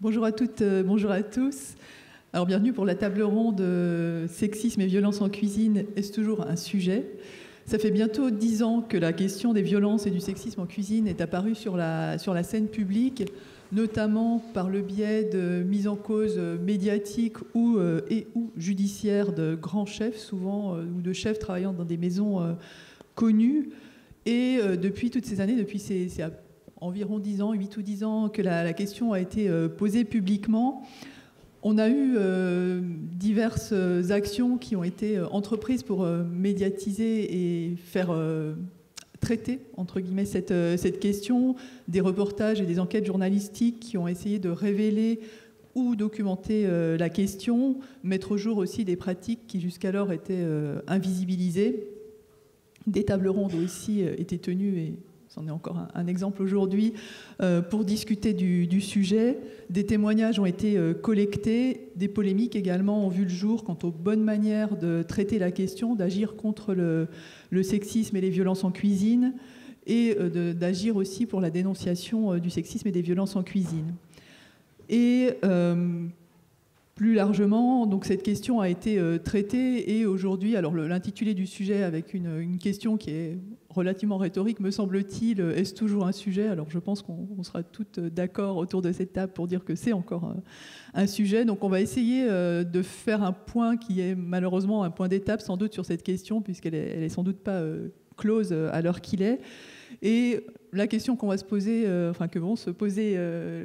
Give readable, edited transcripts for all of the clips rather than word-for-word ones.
Bonjour à toutes, bonjour à tous. Alors bienvenue pour la table ronde sexisme et violence en cuisine, est-ce toujours un sujet? Ça fait bientôt 10 ans que la question des violences et du sexisme en cuisine est apparue sur la scène publique, notamment par le biais de mise en cause médiatique ou judiciaire de grands chefs, souvent, ou de chefs travaillant dans des maisons connues. Et depuis toutes ces années, depuis ces environ 10 ans, 8 ou 10 ans, que la question a été posée publiquement. On a eu diverses actions qui ont été entreprises pour médiatiser et faire traiter, entre guillemets, cette question, des reportages et des enquêtes journalistiques qui ont essayé de révéler ou documenter la question, mettre au jour aussi des pratiques qui jusqu'alors étaient invisibilisées. Des tables rondes ont aussi été tenues, et c'en est encore un exemple aujourd'hui, pour discuter du sujet. Des témoignages ont été collectés, des polémiques également ont vu le jour quant aux bonnes manières de traiter la question, d'agir contre le sexisme et les violences en cuisine, et d'agir aussi pour la dénonciation du sexisme et des violences en cuisine. Et plus largement, donc cette question a été traitée, et aujourd'hui, alors l'intitulé du sujet avec une question qui est relativement rhétorique, me semble-t-il, est-ce toujours un sujet? Alors je pense qu'on sera toutes d'accord autour de cette table pour dire que c'est encore un sujet. Donc on va essayer de faire un point qui est malheureusement un point d'étape sans doute sur cette question, puisqu'elle est sans doute pas close à l'heure qu'il est. Et la question qu'on va se poser, que vont se poser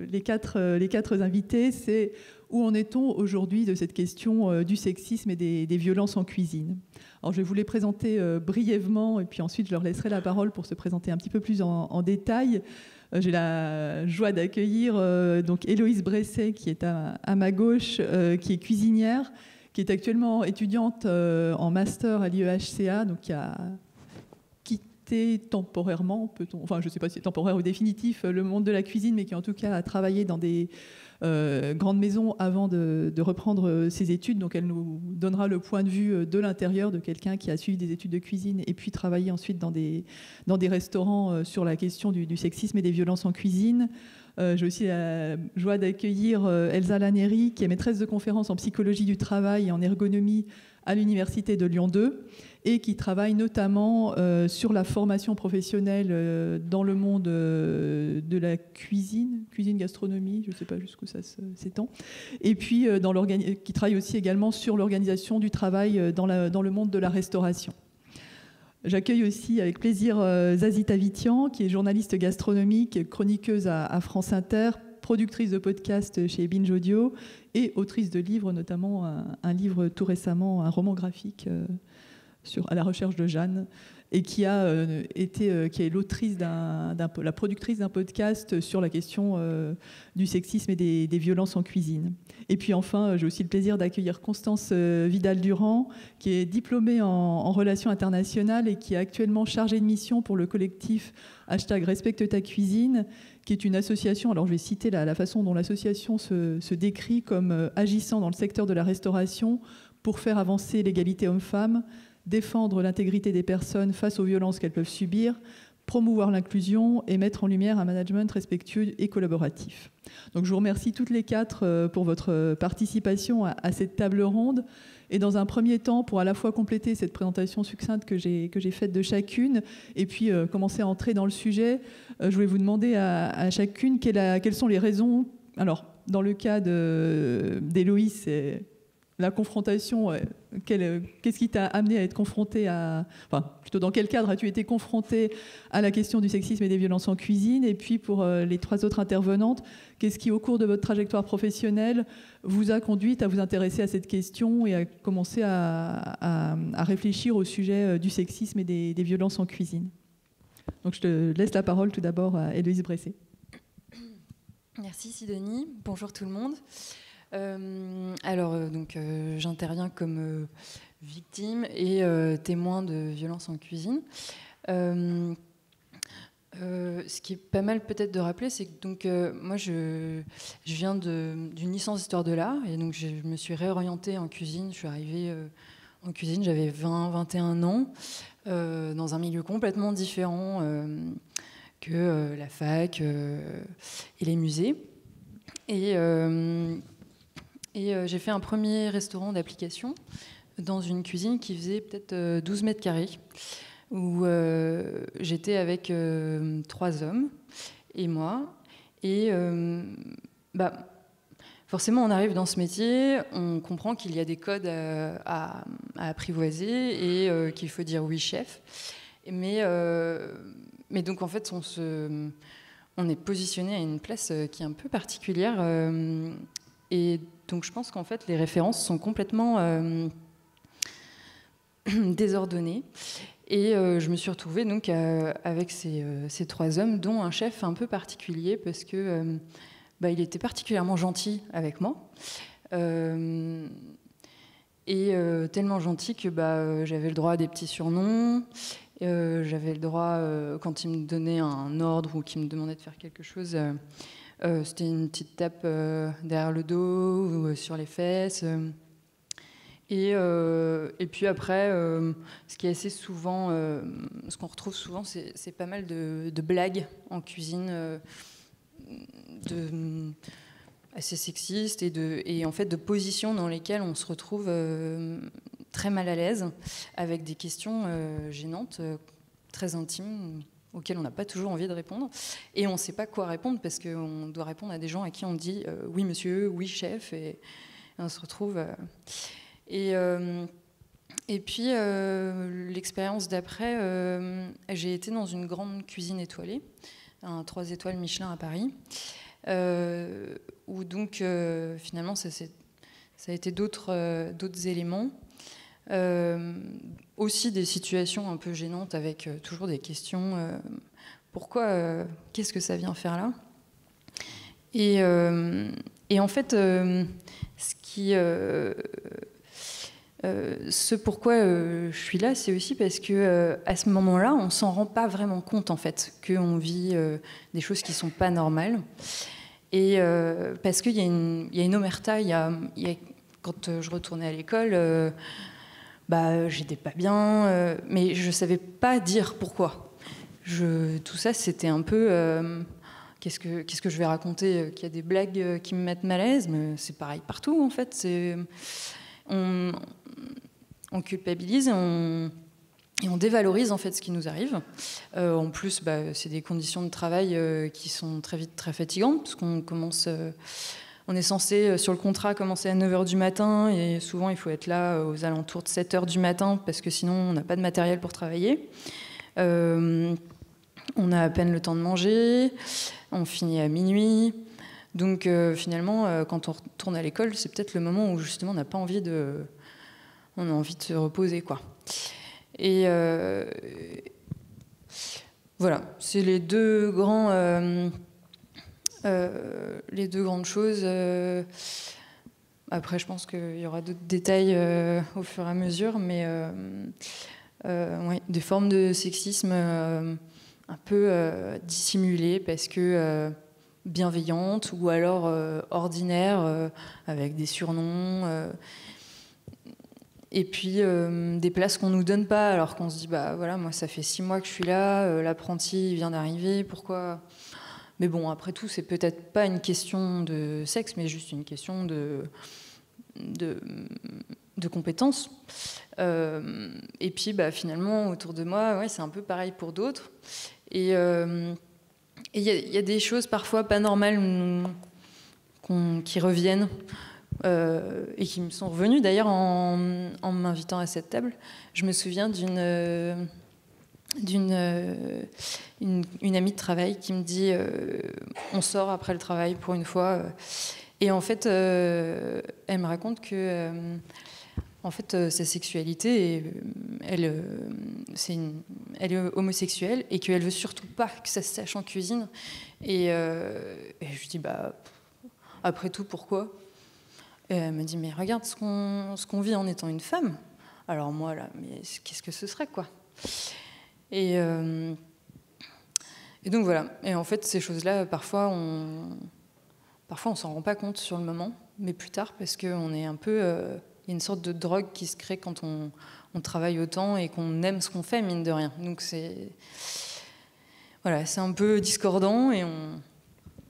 les quatre invités, c'est: où en est-on aujourd'hui de cette question du sexisme et des violences en cuisine? Alors je vais vous les présenter brièvement, et puis ensuite je leur laisserai la parole pour se présenter un petit peu plus en détail. J'ai la joie d'accueillir donc Héloïse Bresset, qui est à ma gauche, qui est cuisinière, qui est actuellement étudiante en master à l'IEHCA, donc qui a quitté temporairement, peut-on, enfin je ne sais pas si c'est temporaire ou définitif, le monde de la cuisine, mais qui en tout cas a travaillé dans des grande maison avant de reprendre ses études. Donc elle nous donnera le point de vue de l'intérieur de quelqu'un qui a suivi des études de cuisine et puis travaillé ensuite dans des restaurants sur la question du sexisme et des violences en cuisine. J'ai aussi la joie d'accueillir Elsa Laneri, qui est maîtresse de conférences en psychologie du travail et en ergonomie à l'Université de Lyon 2, et qui travaille notamment sur la formation professionnelle dans le monde de la cuisine gastronomie, je ne sais pas jusqu'où ça s'étend, et puis qui travaille aussi également sur l'organisation du travail dans le monde de la restauration. J'accueille aussi avec plaisir Zazie Tavitian, qui est journaliste gastronomique, chroniqueuse à France Inter, productrice de podcasts chez Binge Audio et autrice de livres, notamment un livre tout récemment, un roman graphique à la recherche de Jeanne, et qui est l'autrice la productrice d'un podcast sur la question du sexisme et des violences en cuisine. Et puis enfin, j'ai aussi le plaisir d'accueillir Constance Vidal-Durand, qui est diplômée en relations internationales et qui est actuellement chargée de mission pour le collectif #Respecte ta cuisine, qui est une association, alors je vais citer la façon dont l'association se décrit, comme agissant dans le secteur de la restauration pour faire avancer l'égalité homme-femme, défendre l'intégrité des personnes face aux violences qu'elles peuvent subir, promouvoir l'inclusion et mettre en lumière un management respectueux et collaboratif. Donc je vous remercie toutes les quatre pour votre participation à cette table ronde. Et dans un premier temps, pour à la fois compléter cette présentation succincte que j'ai faite de chacune, et puis commencer à entrer dans le sujet, je voulais vous demander à chacune quelles sont les raisons. Alors, dans le cas d'Héloïse, c'est la confrontation. Qu'est-ce qui t'a amené à être confrontée plutôt dans quel cadre as-tu été confrontée à la question du sexisme et des violences en cuisine? Et puis pour les trois autres intervenantes, qu'est-ce qui, au cours de votre trajectoire professionnelle, vous a conduite à vous intéresser à cette question et à commencer à réfléchir au sujet du sexisme et des violences en cuisine? Donc je te laisse la parole tout d'abord à Héloïse Bresset. Merci Sidonie, bonjour tout le monde. J'interviens comme victime et témoin de violences en cuisine. Ce qui est pas mal peut-être de rappeler, c'est que moi je viens d'une licence d'histoire de l'art, et donc je me suis réorientée en cuisine. Je suis arrivée en cuisine, j'avais 21 ans, dans un milieu complètement différent que la fac et les musées. J'ai fait un premier restaurant d'application dans une cuisine qui faisait peut-être 12 mètres carrés, où j'étais avec 3 hommes et moi. Et forcément, on arrive dans ce métier, on comprend qu'il y a des codes à apprivoiser et qu'il faut dire oui, chef. Mais donc, en fait, on est positionné à une place qui est un peu particulière. Et donc, je pense qu'en fait, les références sont complètement désordonnées. Et je me suis retrouvée donc, avec ces 3 hommes, dont un chef un peu particulier, parce que il était particulièrement gentil avec moi. Tellement gentil que j'avais le droit à des petits surnoms. J'avais le droit, quand il me donnait un ordre ou qu'il me demandait de faire quelque chose, c'était une petite tape derrière le dos ou sur les fesses. Et puis après, ce qui est assez souvent, ce qu'on retrouve souvent, c'est pas mal de blagues en cuisine, assez sexistes et en fait de positions dans lesquelles on se retrouve très mal à l'aise, avec des questions gênantes, très intimes, auxquelles on n'a pas toujours envie de répondre. Et on ne sait pas quoi répondre, parce qu'on doit répondre à des gens à qui on dit oui monsieur, oui chef, et on se retrouve... Et puis, l'expérience d'après, j'ai été dans une grande cuisine étoilée, un 3 étoiles Michelin à Paris, où donc, finalement, ça a été d'autres éléments. Aussi des situations un peu gênantes, avec toujours des questions. Pourquoi qu'est-ce que ça vient faire là ? Et en fait, ce pourquoi je suis là, c'est aussi parce que à ce moment-là, on s'en rend pas vraiment compte en fait qu'on vit des choses qui sont pas normales. Et parce qu'il y a une omerta. Quand je retournais à l'école, j'étais pas bien, mais je savais pas dire pourquoi. Tout ça, c'était un peu qu'est-ce que je vais raconter, qu'il y a des blagues qui me mettent mal à l'aise, mais c'est pareil partout en fait. On culpabilise et on dévalorise en fait ce qui nous arrive. En plus, c'est des conditions de travail qui sont très vite très fatigantes, parce qu'on commence, on est censé sur le contrat commencer à 9h du matin, et souvent il faut être là aux alentours de 7h du matin, parce que sinon on n'a pas de matériel pour travailler. On a à peine le temps de manger, on finit à minuit. Donc finalement, quand on retourne à l'école, c'est peut-être le moment où justement on n'a pas envie on a envie de se reposer, quoi. Et voilà, c'est les deux grandes choses. Après, je pense qu'il y aura d'autres détails au fur et à mesure, mais ouais, des formes de sexisme un peu dissimulées, parce que bienveillantes, ou alors ordinaires, avec des surnoms. Et puis des places qu'on nous donne pas, alors qu'on se dit voilà, moi ça fait 6 mois que je suis là, l'apprenti vient d'arriver, pourquoi ? Mais bon, après tout, c'est peut-être pas une question de sexe, mais juste une question de compétences. Et puis finalement, autour de moi, ouais, c'est un peu pareil pour d'autres. Et il y a des choses parfois pas normales qui reviennent. Et qui me sont revenus d'ailleurs en m'invitant à cette table. Je me souviens d'une amie de travail qui me dit on sort après le travail pour une fois, et en fait elle me raconte que en fait sa sexualité elle est homosexuelle, et qu'elle veut surtout pas que ça se sache en cuisine, et je dis après tout, pourquoi ? Et elle me dit, mais regarde ce qu'on vit en étant une femme. Alors moi, là, mais qu'est-ce que ce serait, quoi ? Et donc voilà. Et en fait, ces choses-là, parfois on s'en rend pas compte sur le moment, mais plus tard, parce qu'on est un peu... Il y a une sorte de drogue qui se crée quand on travaille autant et qu'on aime ce qu'on fait, mine de rien. Donc c'est un peu discordant, et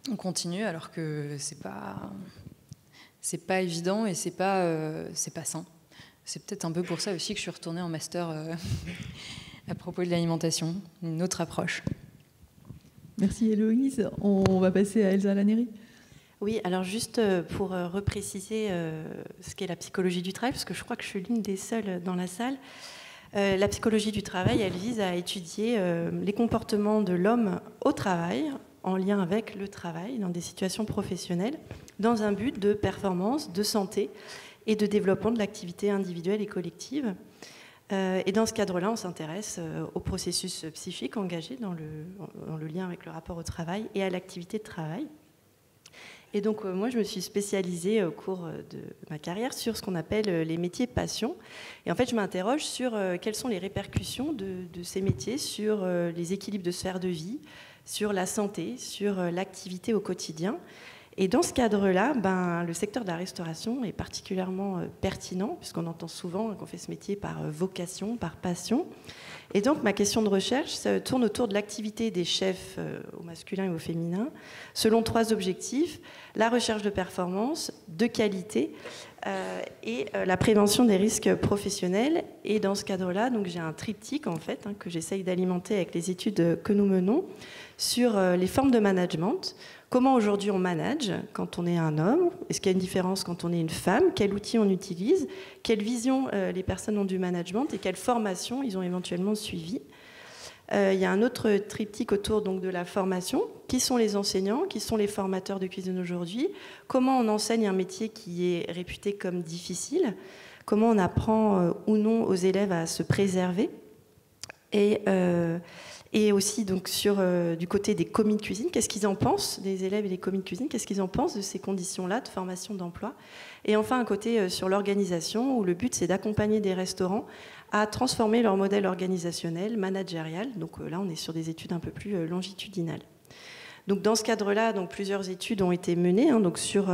on continue alors que c'est pas évident et c'est pas sain. C'est peut-être un peu pour ça aussi que je suis retournée en master à propos de l'alimentation, une autre approche. Merci Héloïse. On va passer à Elsa Laneri. Oui, alors juste pour repréciser ce qu'est la psychologie du travail, parce que je crois que je suis l'une des seules dans la salle. La psychologie du travail, elle vise à étudier les comportements de l'homme au travail, en lien avec le travail, dans des situations professionnelles, dans un but de performance, de santé et de développement de l'activité individuelle et collective. Et dans ce cadre-là, on s'intéresse au processus psychique engagé dans le lien avec le rapport au travail et à l'activité de travail. Et donc, moi, je me suis spécialisée au cours de ma carrière sur ce qu'on appelle les métiers passion. Et en fait, je m'interroge sur quelles sont les répercussions de ces métiers sur les équilibres de sphère de vie, sur la santé, sur l'activité au quotidien. Et dans ce cadre-là, le secteur de la restauration est particulièrement pertinent, puisqu'on entend souvent qu'on fait ce métier par vocation, par passion. Et donc, ma question de recherche ça tourne autour de l'activité des chefs au masculin et au féminin, selon 3 objectifs: la recherche de performance, de qualité et la prévention des risques professionnels. Et dans ce cadre-là, donc, j'ai un triptyque, en fait, que j'essaye d'alimenter avec les études que nous menons sur les formes de management. Comment aujourd'hui on manage quand on est un homme? Est-ce qu'il y a une différence quand on est une femme? Quels outils on utilise? Quelle vision les personnes ont du management et quelle formation ils ont éventuellement suivi? Il y a un autre triptyque autour donc, de la formation. Qui sont les enseignants? Qui sont les formateurs de cuisine aujourd'hui? Comment on enseigne un métier qui est réputé comme difficile? Comment on apprend ou non aux élèves à se préserver? Et aussi donc du côté des commis de cuisine, qu'est-ce qu'ils en pensent, les élèves et les commis de cuisine, qu'est-ce qu'ils en pensent de ces conditions-là de formation, d'emploi? Et enfin un côté sur l'organisation, où le but c'est d'accompagner des restaurants à transformer leur modèle organisationnel, managérial. Donc là on est sur des études un peu plus longitudinales. Donc dans ce cadre-là, donc, plusieurs études ont été menées donc, sur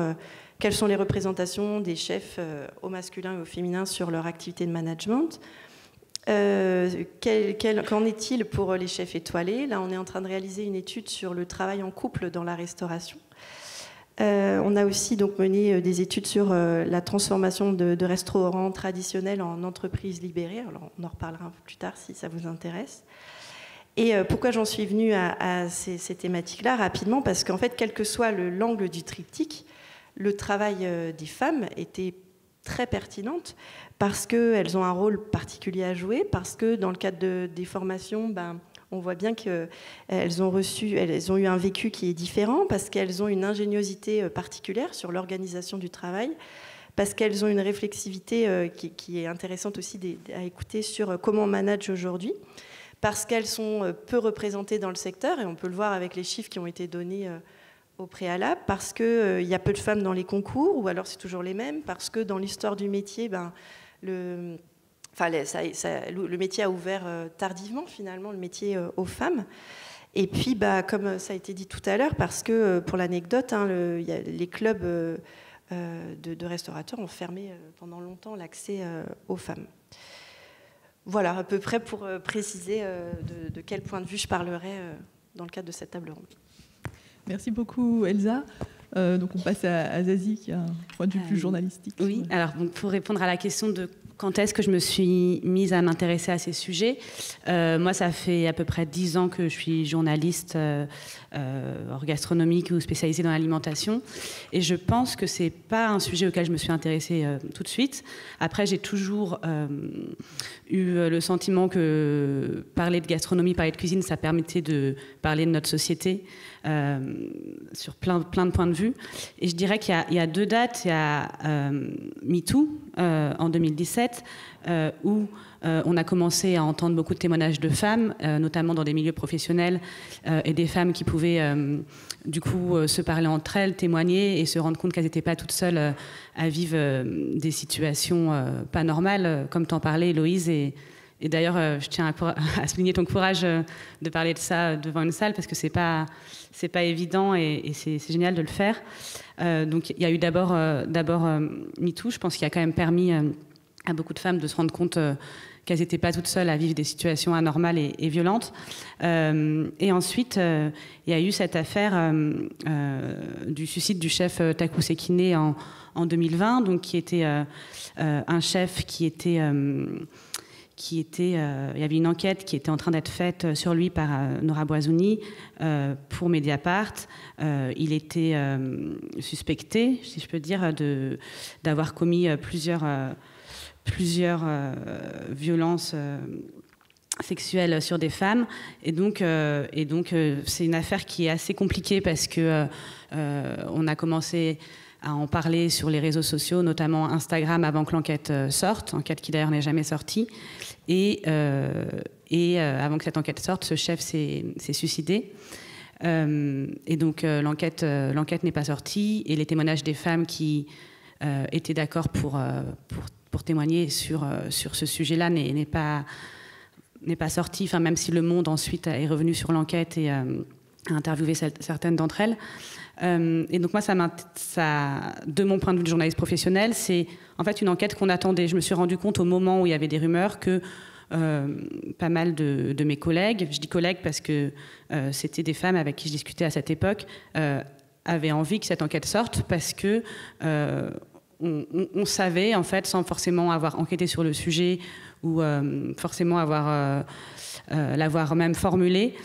quelles sont les représentations des chefs au masculin et au féminin sur leur activité de management. Qu'en est-il pour les chefs étoilés? Là, on est en train de réaliser une étude sur le travail en couple dans la restauration. On a aussi donc mené des études sur la transformation de restaurants traditionnels en entreprises libérées. Alors, on en reparlera un peu plus tard si ça vous intéresse. Et pourquoi j'en suis venue à ces thématiques-là rapidement? Parce qu'en fait, quel que soit l'angle du triptyque, le travail des femmes était très pertinente parce qu'elles ont un rôle particulier à jouer, parce que dans le cadre des formations, on voit bien qu'elles ont eu un vécu qui est différent, parce qu'elles ont une ingéniosité particulière sur l'organisation du travail, parce qu'elles ont une réflexivité qui est intéressante aussi à écouter sur comment on manage aujourd'hui, parce qu'elles sont peu représentées dans le secteur, et on peut le voir avec les chiffres qui ont été donnés au préalable, parce qu'il y a peu de femmes dans les concours, ou alors c'est toujours les mêmes, parce que dans l'histoire du métier, le métier a ouvert tardivement, finalement, le métier aux femmes. Et puis, comme ça a été dit tout à l'heure, parce que, pour l'anecdote, les clubs de restaurateurs ont fermé pendant longtemps l'accès aux femmes. Voilà, à peu près pour préciser de quel point de vue je parlerai dans le cadre de cette table ronde. Merci beaucoup Elsa. Donc on passe à Zazie qui a un point de vue plus journalistique. Oui, alors donc, pour répondre à la question de quand est-ce que je me suis mise à m'intéresser à ces sujets, moi ça fait à peu près 10 ans que je suis journaliste gastronomique ou spécialisée dans l'alimentation, et je pense que c'est pas un sujet auquel je me suis intéressée tout de suite. Après, j'ai toujours eu le sentiment que parler de gastronomie, parler de cuisine, ça permettait de parler de notre société sur plein de points de vue. Et je dirais qu'il y a 2 dates. Il y a MeToo en 2017 où on a commencé à entendre beaucoup de témoignages de femmes, notamment dans des milieux professionnels, et des femmes qui pouvaient du coup se parler entre elles, témoigner et se rendre compte qu'elles n'étaient pas toutes seules à vivre des situations pas normales, comme t'en parlais, Héloïse. Et d'ailleurs, je tiens à souligner ton courage de parler de ça devant une salle, parce que c'est pas évident et c'est génial de le faire. Donc il y a eu d'abord MeToo, je pense qu'il a quand même permis à beaucoup de femmes de se rendre compte qu'elles n'étaient pas toutes seules à vivre des situations anormales et violentes. Et ensuite, il y a eu cette affaire du suicide du chef Taku Sekine en 2020, donc qui était un chef qui était... il y avait une enquête qui était en train d'être faite sur lui par Nora Boisouni pour Mediapart. Il était suspecté, si je peux dire, d'avoir commis plusieurs violences sexuelles sur des femmes. Et donc c'est une affaire qui est assez compliquée parce que on a commencé à en parler sur les réseaux sociaux, notamment Instagram, avant que l'enquête sorte, enquête qui d'ailleurs n'est jamais sortie. Et avant que cette enquête sorte, ce chef s'est suicidé. Et donc l'enquête n'est pas sortie, et les témoignages des femmes qui étaient d'accord pour témoigner sur ce sujet-là n'est pas sorti, enfin, même si Le Monde ensuite est revenu sur l'enquête et a interviewé certaines d'entre elles. Et donc moi, ça, de mon point de vue de journaliste professionnel, c'est en fait une enquête qu'on attendait. Je me suis rendu compte au moment où il y avait des rumeurs que pas mal de mes collègues, je dis collègues parce que c'était des femmes avec qui je discutais à cette époque, avaient envie que cette enquête sorte parce que on savait, en fait, sans forcément avoir enquêté sur le sujet ou forcément l'avoir même formulé,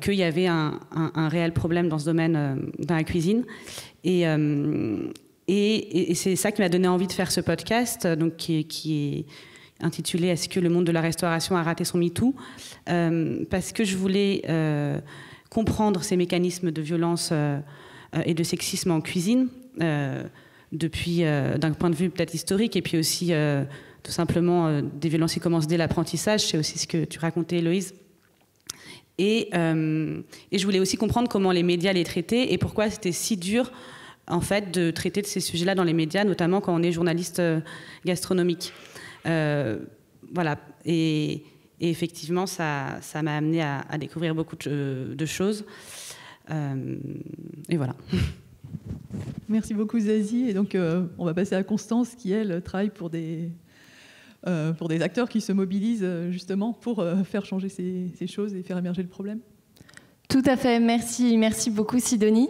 qu'il y avait un réel problème dans ce domaine, dans la cuisine. Et c'est ça qui m'a donné envie de faire ce podcast, donc qui est intitulé « Est-ce que le monde de la restauration a raté son MeToo ?» parce que je voulais comprendre ces mécanismes de violence et de sexisme en cuisine, depuis d'un point de vue peut-être historique, et puis aussi tout simplement des violences qui commencent dès l'apprentissage. C'est aussi ce que tu racontais, Héloïse. Et je voulais aussi comprendre comment les médias les traitaient et pourquoi c'était si dur, en fait, de traiter de ces sujets-là dans les médias, notamment quand on est journaliste gastronomique. Voilà. Et effectivement, ça m'a amené à découvrir beaucoup de choses. Et voilà. Merci beaucoup, Zazie. Et donc, on va passer à Constance, qui, elle, travaille pour des acteurs qui se mobilisent justement pour faire changer ces choses et faire émerger le problème. Tout à fait, merci beaucoup Sidonie.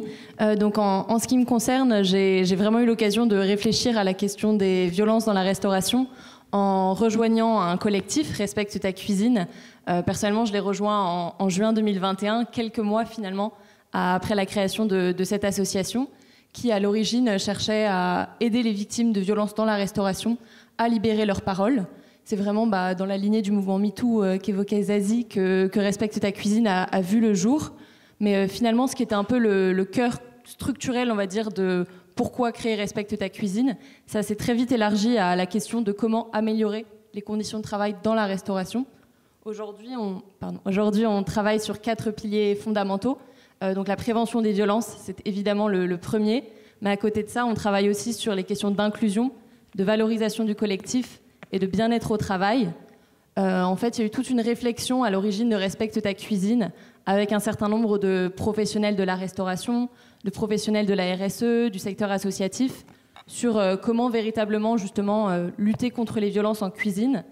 Donc en ce qui me concerne, j'ai vraiment eu l'occasion de réfléchir à la question des violences dans la restauration en rejoignant un collectif, Respecte ta cuisine. Personnellement, je l'ai rejoint en juin 2021, quelques mois finalement après la création de cette association, qui à l'origine cherchait à aider les victimes de violences dans la restauration à libérer leur parole. C'est vraiment dans la lignée du mouvement MeToo qu'évoquait Zazie que Respecte ta cuisine a vu le jour. Mais finalement, ce qui était un peu le cœur structurel, on va dire, de pourquoi créer Respecte ta cuisine, ça s'est très vite élargi à la question de comment améliorer les conditions de travail dans la restauration. Aujourd'hui, on travaille sur 4 piliers fondamentaux. Donc la prévention des violences, c'est évidemment le premier. Mais à côté de ça, on travaille aussi sur les questions d'inclusion, de valorisation du collectif et de bien-être au travail. En fait, il y a eu toute une réflexion à l'origine de Respecte ta cuisine avec un certain nombre de professionnels de la restauration, de professionnels de la RSE, du secteur associatif, sur comment véritablement justement lutter contre les violences en cuisine.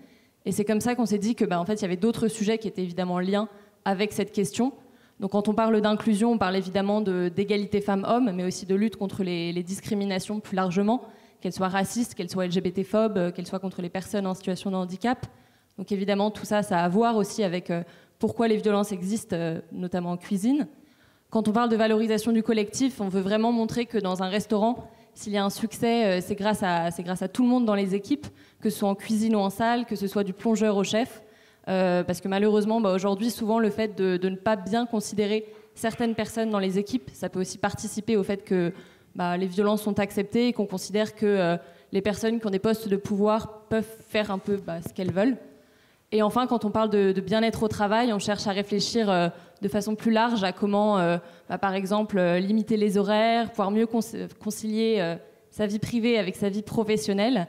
Et c'est comme ça qu'on s'est dit que, en fait, il y avait d'autres sujets qui étaient évidemment en lien avec cette question. Donc quand on parle d'inclusion, on parle évidemment d'égalité femmes-hommes, mais aussi de lutte contre les discriminations plus largement, qu'elles soient racistes, qu'elles soient LGBT-phobes, qu'elles soient contre les personnes en situation de handicap. Donc évidemment, tout ça, ça a à voir aussi avec pourquoi les violences existent, notamment en cuisine. Quand on parle de valorisation du collectif, on veut vraiment montrer que dans un restaurant, s'il y a un succès, c'est grâce à tout le monde dans les équipes, que ce soit en cuisine ou en salle, que ce soit du plongeur au chef. Parce que malheureusement, aujourd'hui, souvent, le fait de ne pas bien considérer certaines personnes dans les équipes, ça peut aussi participer au fait que les violences sont acceptées et qu'on considère que les personnes qui ont des postes de pouvoir peuvent faire un peu ce qu'elles veulent. Et enfin, quand on parle de bien-être au travail, on cherche à réfléchir de façon plus large à comment, par exemple, limiter les horaires, pouvoir mieux concilier sa vie privée avec sa vie professionnelle.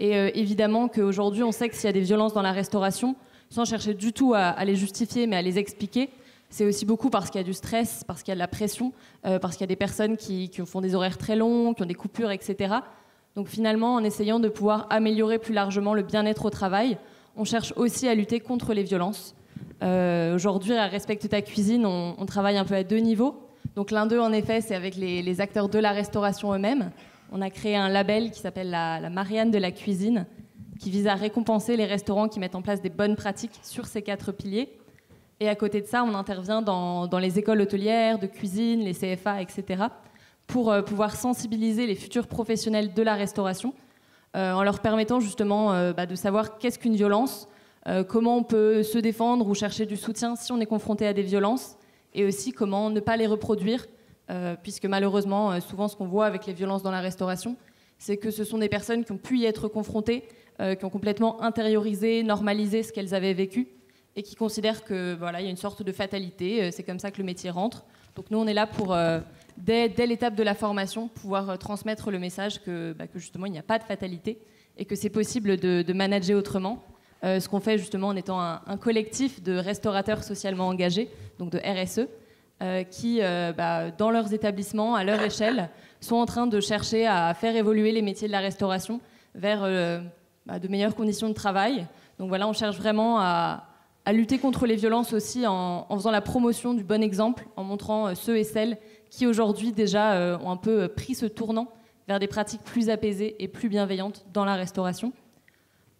Et évidemment qu'aujourd'hui, on sait que s'il y a des violences dans la restauration, sans chercher du tout à les justifier, mais à les expliquer, c'est aussi beaucoup parce qu'il y a du stress, parce qu'il y a de la pression, parce qu'il y a des personnes qui font des horaires très longs, qui ont des coupures, etc. Donc finalement, en essayant de pouvoir améliorer plus largement le bien-être au travail, on cherche aussi à lutter contre les violences. Aujourd'hui, à Respecte ta cuisine, on travaille un peu à 2 niveaux. Donc l'un d'eux, en effet, c'est avec les acteurs de la restauration eux-mêmes. On a créé un label qui s'appelle la Marianne de la cuisine, qui vise à récompenser les restaurants qui mettent en place des bonnes pratiques sur ces 4 piliers. Et à côté de ça, on intervient dans les écoles hôtelières, de cuisine, les CFA, etc., pour pouvoir sensibiliser les futurs professionnels de la restauration, en leur permettant justement de savoir qu'est-ce qu'une violence, comment on peut se défendre ou chercher du soutien si on est confronté à des violences, et aussi comment ne pas les reproduire, puisque malheureusement, souvent ce qu'on voit avec les violences dans la restauration, c'est que ce sont des personnes qui ont pu y être confrontées, qui ont complètement intériorisé, normalisé ce qu'elles avaient vécu, et qui considèrent que voilà, y a une sorte de fatalité, c'est comme ça que le métier rentre. Donc nous, on est là pour, dès l'étape de la formation, pouvoir transmettre le message que justement, il n'y a pas de fatalité et que c'est possible de manager autrement. Ce qu'on fait justement en étant un collectif de restaurateurs socialement engagés, donc de RSE, qui, dans leurs établissements, à leur échelle, sont en train de chercher à faire évoluer les métiers de la restauration vers de meilleures conditions de travail. Donc voilà, on cherche vraiment à lutter contre les violences aussi en faisant la promotion du bon exemple, en montrant ceux et celles qui aujourd'hui déjà ont un peu pris ce tournant vers des pratiques plus apaisées et plus bienveillantes dans la restauration.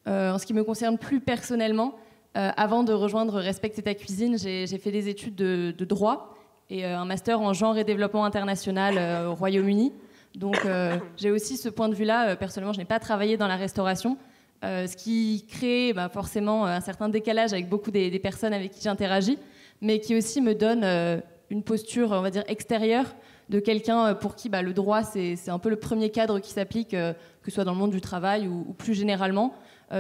En ce qui me concerne plus personnellement, avant de rejoindre Respecte ta cuisine, j'ai fait des études de droit et un master en genre et développement international au Royaume-Uni. Donc j'ai aussi ce point de vue-là. Personnellement, je n'ai pas travaillé dans la restauration, ce qui crée forcément un certain décalage avec beaucoup des personnes avec qui j'interagis, mais qui aussi me donne une posture, on va dire, extérieure de quelqu'un pour qui le droit, c'est un peu le premier cadre qui s'applique, que ce soit dans le monde du travail ou plus généralement.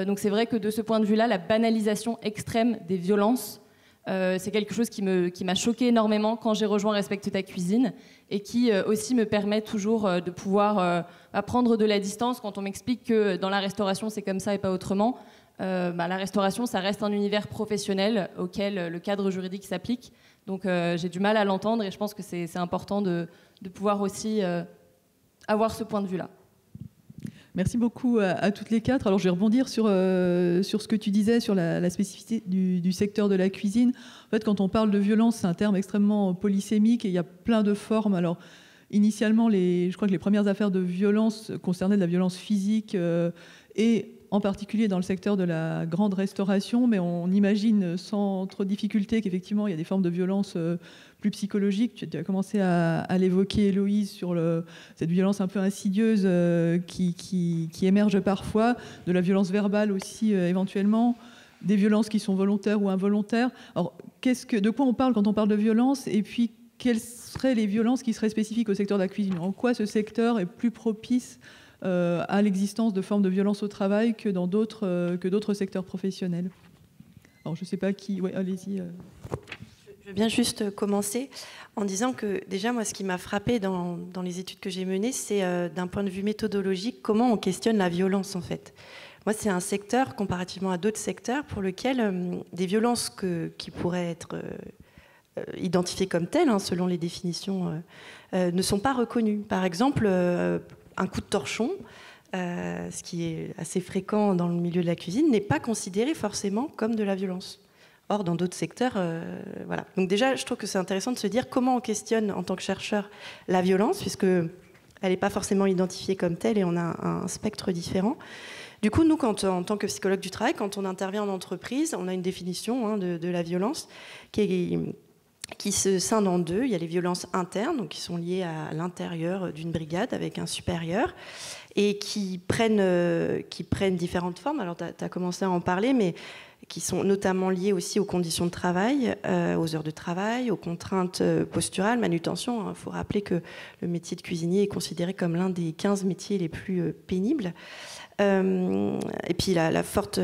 Donc c'est vrai que de ce point de vue-là, la banalisation extrême des violences, c'est quelque chose qui m'a choquée énormément quand j'ai rejoint Respecte ta cuisine et qui aussi me permet toujours de pouvoir prendre de la distance quand on m'explique que dans la restauration, c'est comme ça et pas autrement. La restauration, ça reste un univers professionnel auquel le cadre juridique s'applique. Donc j'ai du mal à l'entendre et je pense que c'est important de pouvoir aussi avoir ce point de vue-là. Merci beaucoup à toutes les 4. Alors, je vais rebondir sur ce que tu disais sur la spécificité du secteur de la cuisine. En fait, quand on parle de violence, c'est un terme extrêmement polysémique et il y a plein de formes. Alors, initialement, je crois que les premières affaires de violence concernaient de la violence physique et en particulier dans le secteur de la grande restauration, mais on imagine sans trop de difficulté qu'effectivement, il y a des formes de violence plus psychologiques. Tu as commencé à l'évoquer, Héloïse, sur cette violence un peu insidieuse qui émerge parfois, de la violence verbale aussi éventuellement, des violences qui sont volontaires ou involontaires. Alors, de quoi on parle quand on parle de violence, et puis quelles seraient les violences qui seraient spécifiques au secteur de la cuisine? En quoi ce secteur est plus propice à l'existence de formes de violence au travail que dans d'autres secteurs professionnels? Alors, je ne sais pas qui... Oui, allez-y. Je veux bien juste commencer en disant que déjà, moi, ce qui m'a frappée dans les études que j'ai menées, c'est d'un point de vue méthodologique, comment on questionne la violence, en fait. Moi, c'est un secteur, comparativement à d'autres secteurs, pour lequel des violences qui pourraient être identifiées comme telles, selon les définitions, ne sont pas reconnues. Par exemple, un coup de torchon, ce qui est assez fréquent dans le milieu de la cuisine, n'est pas considéré forcément comme de la violence. Or, dans d'autres secteurs, voilà. Donc déjà, je trouve que c'est intéressant de se dire comment on questionne en tant que chercheur la violence, puisqu'elle n'est pas forcément identifiée comme telle et on a un spectre différent. Du coup, nous, en tant que psychologue du travail, quand on intervient en entreprise, on a une définition de la violence qui se scinde en deux. Il y a les violences internes, donc qui sont liées à l'intérieur d'une brigade avec un supérieur, et qui prennent différentes formes. Alors, tu as commencé à en parler, mais qui sont notamment liées aussi aux conditions de travail, aux heures de travail, aux contraintes posturales, manutention. Il faut rappeler que le métier de cuisinier est considéré comme l'un des 15 métiers les plus pénibles. Et puis la forte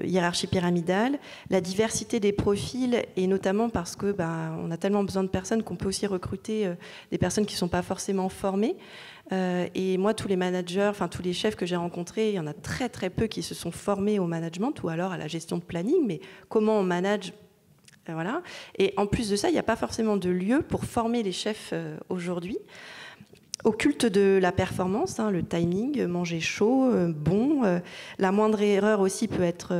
hiérarchie pyramidale, la diversité des profils, et notamment parce que on a tellement besoin de personnes qu'on peut aussi recruter des personnes qui ne sont pas forcément formées. Et moi, tous les managers, enfin tous les chefs que j'ai rencontrés, il y en a très très peu qui se sont formés au management ou alors à la gestion de planning, mais comment on manage, voilà. Et en plus de ça, il n'y a pas forcément de lieu pour former les chefs aujourd'hui. au culte de la performance, le timing, manger chaud, bon. La moindre erreur aussi peut être,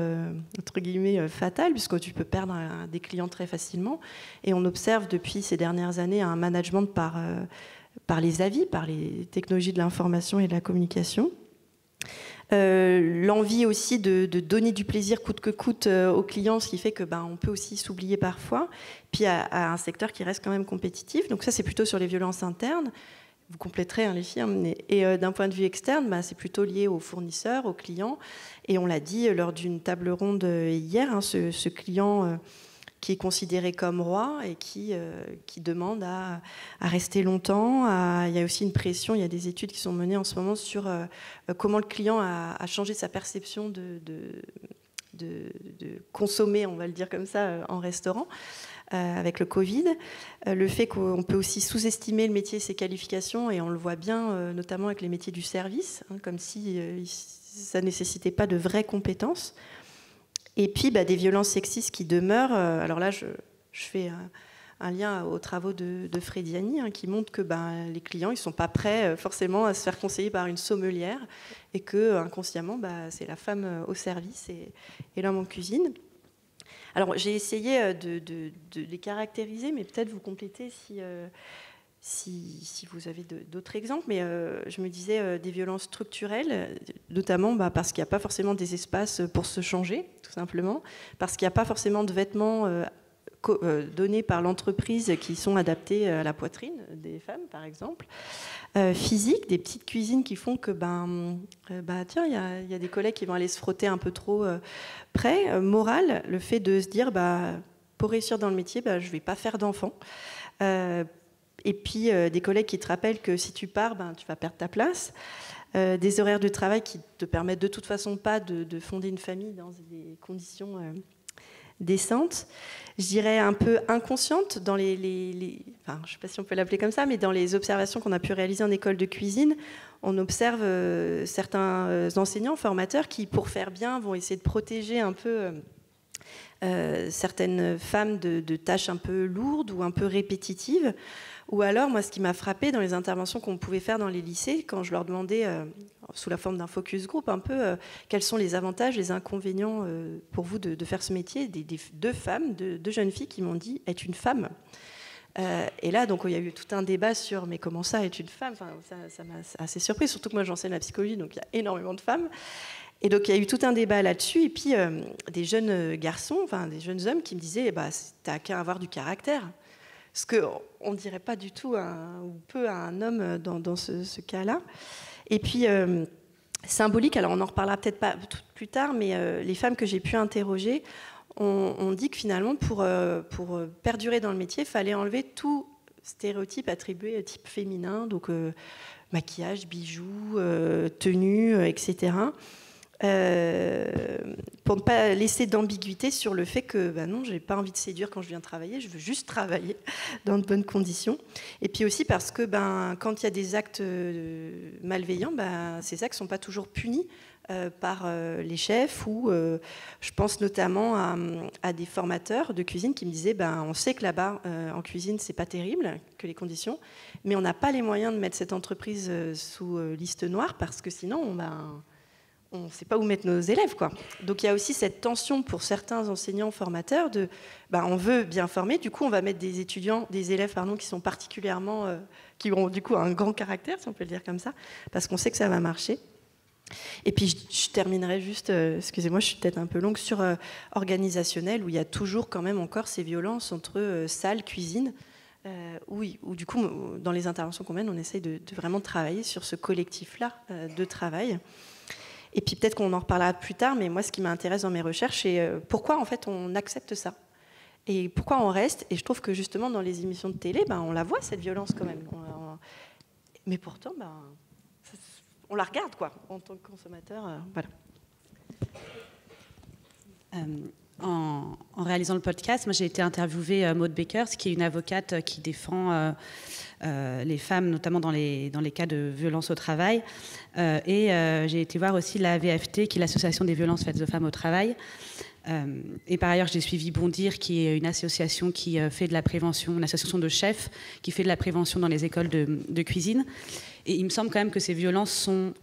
entre guillemets, fatale, puisque tu peux perdre des clients très facilement. Et on observe depuis ces dernières années un management par les avis, par les technologies de l'information et de la communication. L'envie aussi de donner du plaisir coûte que coûte aux clients, ce qui fait que on peut aussi s'oublier parfois. Puis à un secteur qui reste quand même compétitif. Donc ça, c'est plutôt sur les violences internes. Vous compléterez les filles. Et d'un point de vue externe, c'est plutôt lié aux fournisseurs, aux clients. Et on l'a dit lors d'une table ronde hier, ce client qui est considéré comme roi et qui demande à rester longtemps. Il y a aussi une pression, il y a des études qui sont menées en ce moment sur comment le client a changé sa perception de consommer, on va le dire comme ça, en restaurant. Avec le Covid, le fait qu'on peut aussi sous-estimer le métier et ses qualifications, et on le voit bien notamment avec les métiers du service, comme si ça ne nécessitait pas de vraies compétences. Et puis des violences sexistes qui demeurent. Alors là, je fais un lien aux travaux de Frediani, qui montrent que les clients ils sont pas prêts forcément à se faire conseiller par une sommelière, et que inconsciemment c'est la femme au service et l'homme en cuisine. Alors, j'ai essayé de les caractériser, mais peut-être vous complétez si vous avez d'autres exemples. Mais je me disais des violences structurelles, notamment parce qu'il n'y a pas forcément des espaces pour se changer, tout simplement, parce qu'il n'y a pas forcément de vêtements donnés par l'entreprise qui sont adaptés à la poitrine des femmes, par exemple. Physique, des petites cuisines qui font que tiens, il y a des collègues qui vont aller se frotter un peu trop près. Moral, le fait de se dire pour réussir dans le métier, je ne vais pas faire d'enfants. Et puis des collègues qui te rappellent que si tu pars, tu vas perdre ta place. Des horaires de travail qui te permettent de toute façon pas de fonder une famille dans des conditions décentes. Je dirais un peu inconsciente dans je ne sais pas si on peut l'appeler comme ça, mais dans les observations qu'on a pu réaliser en école de cuisine, on observe certains enseignants, formateurs qui, pour faire bien, vont essayer de protéger un peu certaines femmes de tâches un peu lourdes ou un peu répétitives. Ou alors, moi, ce qui m'a frappée dans les interventions qu'on pouvait faire dans les lycées, quand je leur demandais, sous la forme d'un focus group, un peu quels sont les avantages, les inconvénients pour vous de faire ce métier, deux femmes, deux jeunes filles qui m'ont dit « être une femme ». Et là, donc, il y a eu tout un débat sur « mais comment ça, être une femme ?» Ça m'a assez surpris, surtout que moi, j'enseigne la psychologie, donc il y a énormément de femmes. Et donc, il y a eu tout un débat là-dessus. Et puis, des jeunes garçons, des jeunes hommes qui me disaient « t'as qu'à avoir du caractère ». Ce qu'on ne dirait pas du tout ou peu à un homme dans ce cas-là. Et puis, symbolique, alors on en reparlera peut-être pas plus tard, mais les femmes que j'ai pu interroger ont dit que finalement, pour perdurer dans le métier, il fallait enlever tout stéréotype attribué à type féminin, donc maquillage, bijoux, tenue, etc., pour ne pas laisser d'ambiguïté sur le fait que non, je n'ai pas envie de séduire quand je viens travailler, je veux juste travailler dans de bonnes conditions. Et puis aussi parce que quand il y a des actes malveillants, ces actes ne sont pas toujours punis par les chefs, ou je pense notamment à des formateurs de cuisine qui me disaient on sait que là-bas en cuisine c'est pas terrible, que les conditions, mais on n'a pas les moyens de mettre cette entreprise sous liste noire parce que sinon on ne sait pas où mettre nos élèves, quoi. Donc il y a aussi cette tension pour certains enseignants formateurs de on veut bien former, du coup on va mettre des élèves qui sont particulièrement qui ont du coup un grand caractère, si on peut le dire comme ça, parce qu'on sait que ça va marcher. Et puis je terminerai juste, excusez-moi, je suis peut-être un peu longue, sur organisationnel, où il y a toujours quand même encore ces violences entre salle, cuisine, où du coup dans les interventions qu'on mène, on essaye de vraiment travailler sur ce collectif-là de travail. Et puis peut-être qu'on en reparlera plus tard, mais moi ce qui m'intéresse dans mes recherches, c'est pourquoi en fait on accepte ça et pourquoi on reste. Et je trouve que justement dans les émissions de télé, on la voit cette violence quand même. Mais pourtant, on la regarde quoi, en tant que consommateur. Voilà. En réalisant le podcast, moi j'ai été interviewée Maud Bakers, qui est une avocate qui défend les femmes, notamment dans les cas de violence au travail. Et j'ai été voir aussi la VFT, qui est l'Association des violences faites aux femmes au travail. Et par ailleurs, j'ai suivi Bondir, qui est une association qui fait de la prévention, une association de chefs qui fait de la prévention dans les écoles de cuisine. Et il me semble quand même que ces violences sont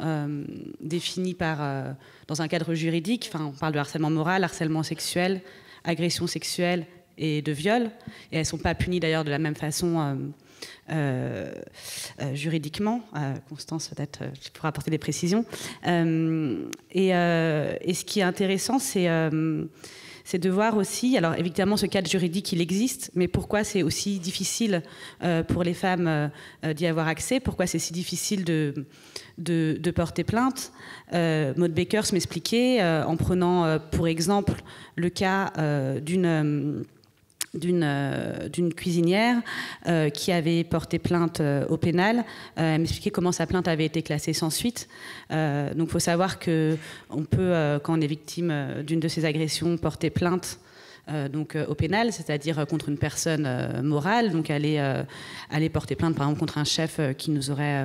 définies dans un cadre juridique. Enfin, on parle de harcèlement moral, harcèlement sexuel, agression sexuelle et de viol. Et elles ne sont pas punies d'ailleurs de la même façon juridiquement. Constance, peut-être, tu pourras apporter des précisions. Et ce qui est intéressant, c'est de voir aussi, alors évidemment ce cadre juridique il existe, mais pourquoi c'est aussi difficile pour les femmes d'y avoir accès, pourquoi c'est si difficile de porter plainte. Maud Bakers m'expliquait, en prenant pour exemple le cas d'une cuisinière qui avait porté plainte au pénal. Elle m'expliquait comment sa plainte avait été classée sans suite. Donc il faut savoir qu'on peut, quand on est victime d'une de ces agressions, porter plainte au pénal, c'est-à-dire contre une personne morale, donc aller porter plainte par exemple contre un chef qui nous aurait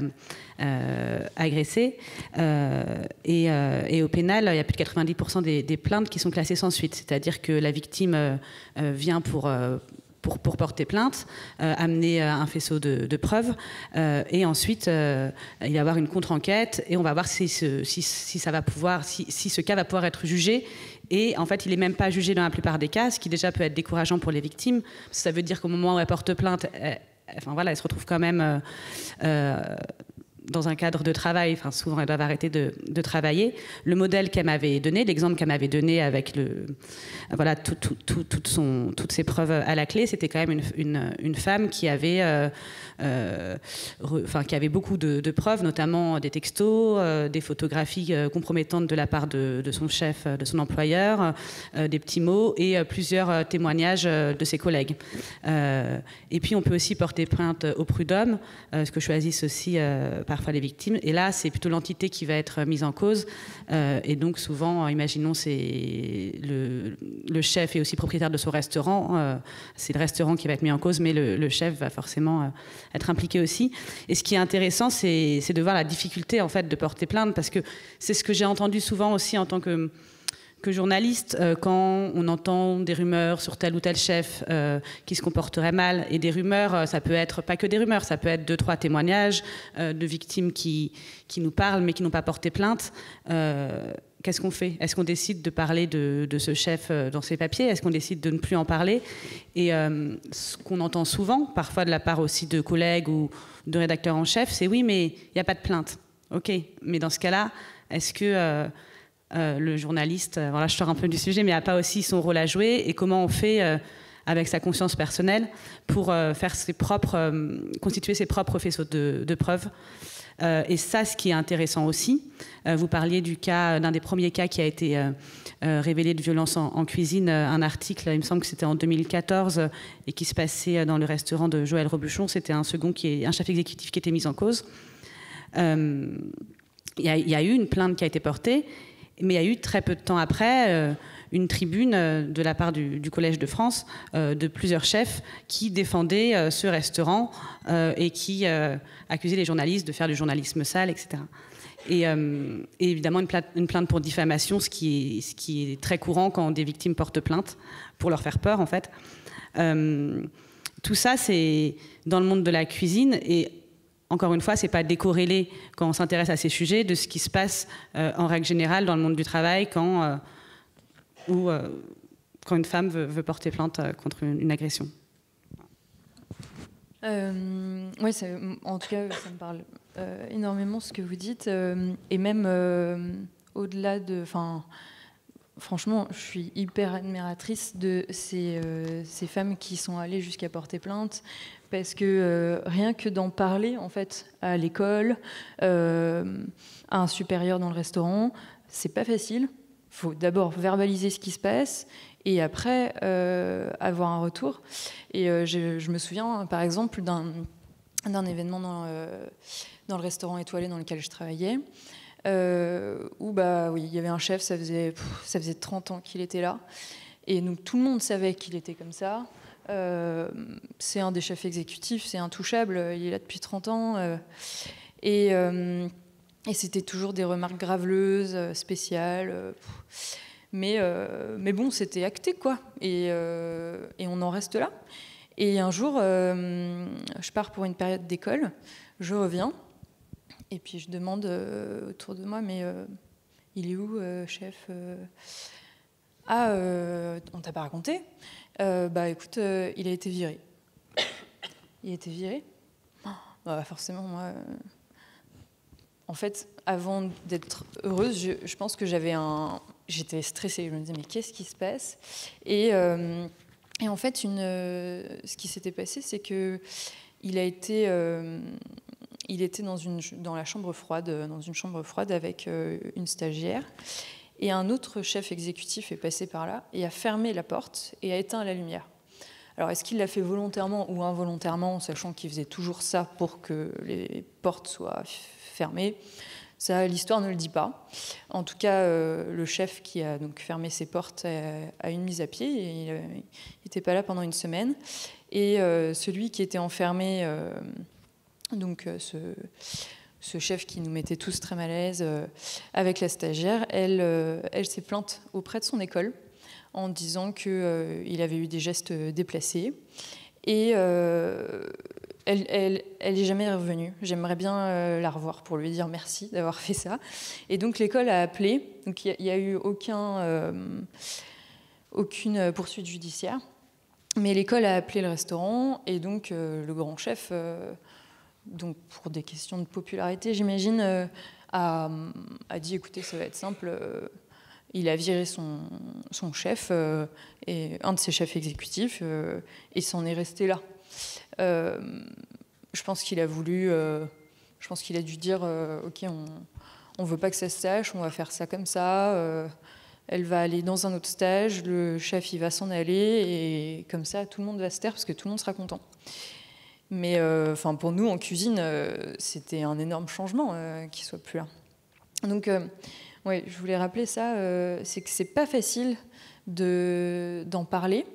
agressé. Et au pénal, il y a plus de 90% des plaintes qui sont classées sans suite, c'est-à-dire que la victime vient pour porter plainte, amener un faisceau de preuves, et ensuite il va y avoir une contre-enquête et on va voir si ce cas va pouvoir être jugé. Et en fait, il n'est même pas jugé dans la plupart des cas, ce qui déjà peut être décourageant pour les victimes. Ça veut dire qu'au moment où elle porte plainte, elle se retrouve quand même dans un cadre de travail. Enfin, souvent, elles doivent arrêter de travailler. Le modèle qu'elle m'avait donné, l'exemple qu'elle m'avait donné avec toutes ses preuves à la clé, c'était quand même une femme qui avait beaucoup de preuves, notamment des textos, des photographies compromettantes de la part de son chef, de son employeur, des petits mots et plusieurs témoignages de ses collègues. Et puis on peut aussi porter plainte au prud'homme, ce que choisissent aussi parfois les victimes. Et là, c'est plutôt l'entité qui va être mise en cause. Et donc souvent, imaginons, c'est le chef est aussi propriétaire de son restaurant. C'est le restaurant qui va être mis en cause, mais le chef va forcément être impliqué aussi. Et ce qui est intéressant, c'est de voir la difficulté en fait de porter plainte, parce que c'est ce que j'ai entendu souvent aussi en tant que journaliste, quand on entend des rumeurs sur tel ou tel chef qui se comporterait mal. Et des rumeurs, ça peut être pas que des rumeurs, ça peut être 2-3 témoignages de victimes qui nous parlent mais qui n'ont pas porté plainte. Qu'est-ce qu'on fait? Est-ce qu'on décide de parler de ce chef dans ses papiers? Est-ce qu'on décide de ne plus en parler? Et ce qu'on entend souvent, parfois de la part aussi de collègues ou de rédacteurs en chef, c'est oui, mais il n'y a pas de plainte. Ok, mais dans ce cas-là, est-ce que le journaliste, voilà, je sors un peu du sujet, mais n'a pas aussi son rôle à jouer? Et comment on fait avec sa conscience personnelle pour constituer ses propres faisceaux de preuves? Et ça, ce qui est intéressant aussi, vous parliez d'un des premiers cas qui a été révélé de violence en cuisine, un article, il me semble que c'était en 2014, et qui se passait dans le restaurant de Joël Robuchon. C'était un chef exécutif qui était mis en cause. Il y a eu une plainte qui a été portée, mais il y a eu très peu de temps après une tribune de la part du Collège de France de plusieurs chefs qui défendaient ce restaurant et qui accusaient les journalistes de faire du journalisme sale, etc. Et évidemment une plainte pour diffamation, ce qui est très courant quand des victimes portent plainte, pour leur faire peur en fait. Tout ça, c'est dans le monde de la cuisine, et encore une fois, c'est pas décorrélé quand on s'intéresse à ces sujets de ce qui se passe en règle générale dans le monde du travail quand une femme veut porter plainte contre une agression. Oui, en tout cas, ça me parle énormément ce que vous dites, et même au-delà de... Franchement, je suis hyper admiratrice de ces femmes qui sont allées jusqu'à porter plainte, parce que rien que d'en parler en fait à l'école, à un supérieur dans le restaurant, c'est pas facile. Il faut d'abord verbaliser ce qui se passe et après avoir un retour. Et je me souviens par exemple d'un événement dans le restaurant étoilé dans lequel je travaillais, où il y avait un chef, ça faisait 30 ans qu'il était là. Et donc tout le monde savait qu'il était comme ça. C'est un des chefs exécutifs, c'est intouchable, il est là depuis 30 ans. Et c'était toujours des remarques graveleuses, spéciales. Mais bon, c'était acté, quoi. Et on en reste là. Et un jour, je pars pour une période d'école, je reviens, et puis je demande autour de moi, mais il est où, chef Ah, on t'a pas raconté Bah écoute, il a été viré. Il a été viré bah, forcément, moi... En fait, avant d'être heureuse, je pense que j'étais stressée. Je me disais, mais qu'est-ce qui se passe ? Et en fait, ce qui s'était passé, c'est que il était dans la chambre froide, dans une chambre froide avec une stagiaire. Et un autre chef exécutif est passé par là et a fermé la porte et a éteint la lumière. Alors, est-ce qu'il l'a fait volontairement ou involontairement, sachant qu'il faisait toujours ça pour que les portes soient fermées ? Ça, l'histoire ne le dit pas. En tout cas, le chef qui a donc fermé ses portes a une mise à pied. Et il n'était pas là pendant une semaine. Et celui qui était enfermé, donc ce chef qui nous mettait tous très mal à l'aise avec la stagiaire, elle s'est plainte auprès de son école en disant qu'il avait eu des gestes déplacés. Et elle n'est jamais revenue. J'aimerais bien la revoir pour lui dire merci d'avoir fait ça. Et donc l'école a appelé. Donc il n'y a eu aucune poursuite judiciaire. Mais l'école a appelé le restaurant. Et donc le grand chef, donc pour des questions de popularité, j'imagine, a dit, écoutez, ça va être simple... Il a viré son chef, et un de ses chefs exécutifs, et s'en est resté là. Je pense qu'il a dû dire, ok, on veut pas que ça se sache, on va faire ça comme ça. Elle va aller dans un autre stage, le chef il va s'en aller, et comme ça tout le monde va se taire parce que tout le monde sera content. Mais pour nous en cuisine, c'était un énorme changement qu'il soit plus là. Donc oui, je voulais rappeler ça, c'est que c'est pas facile d'en parler.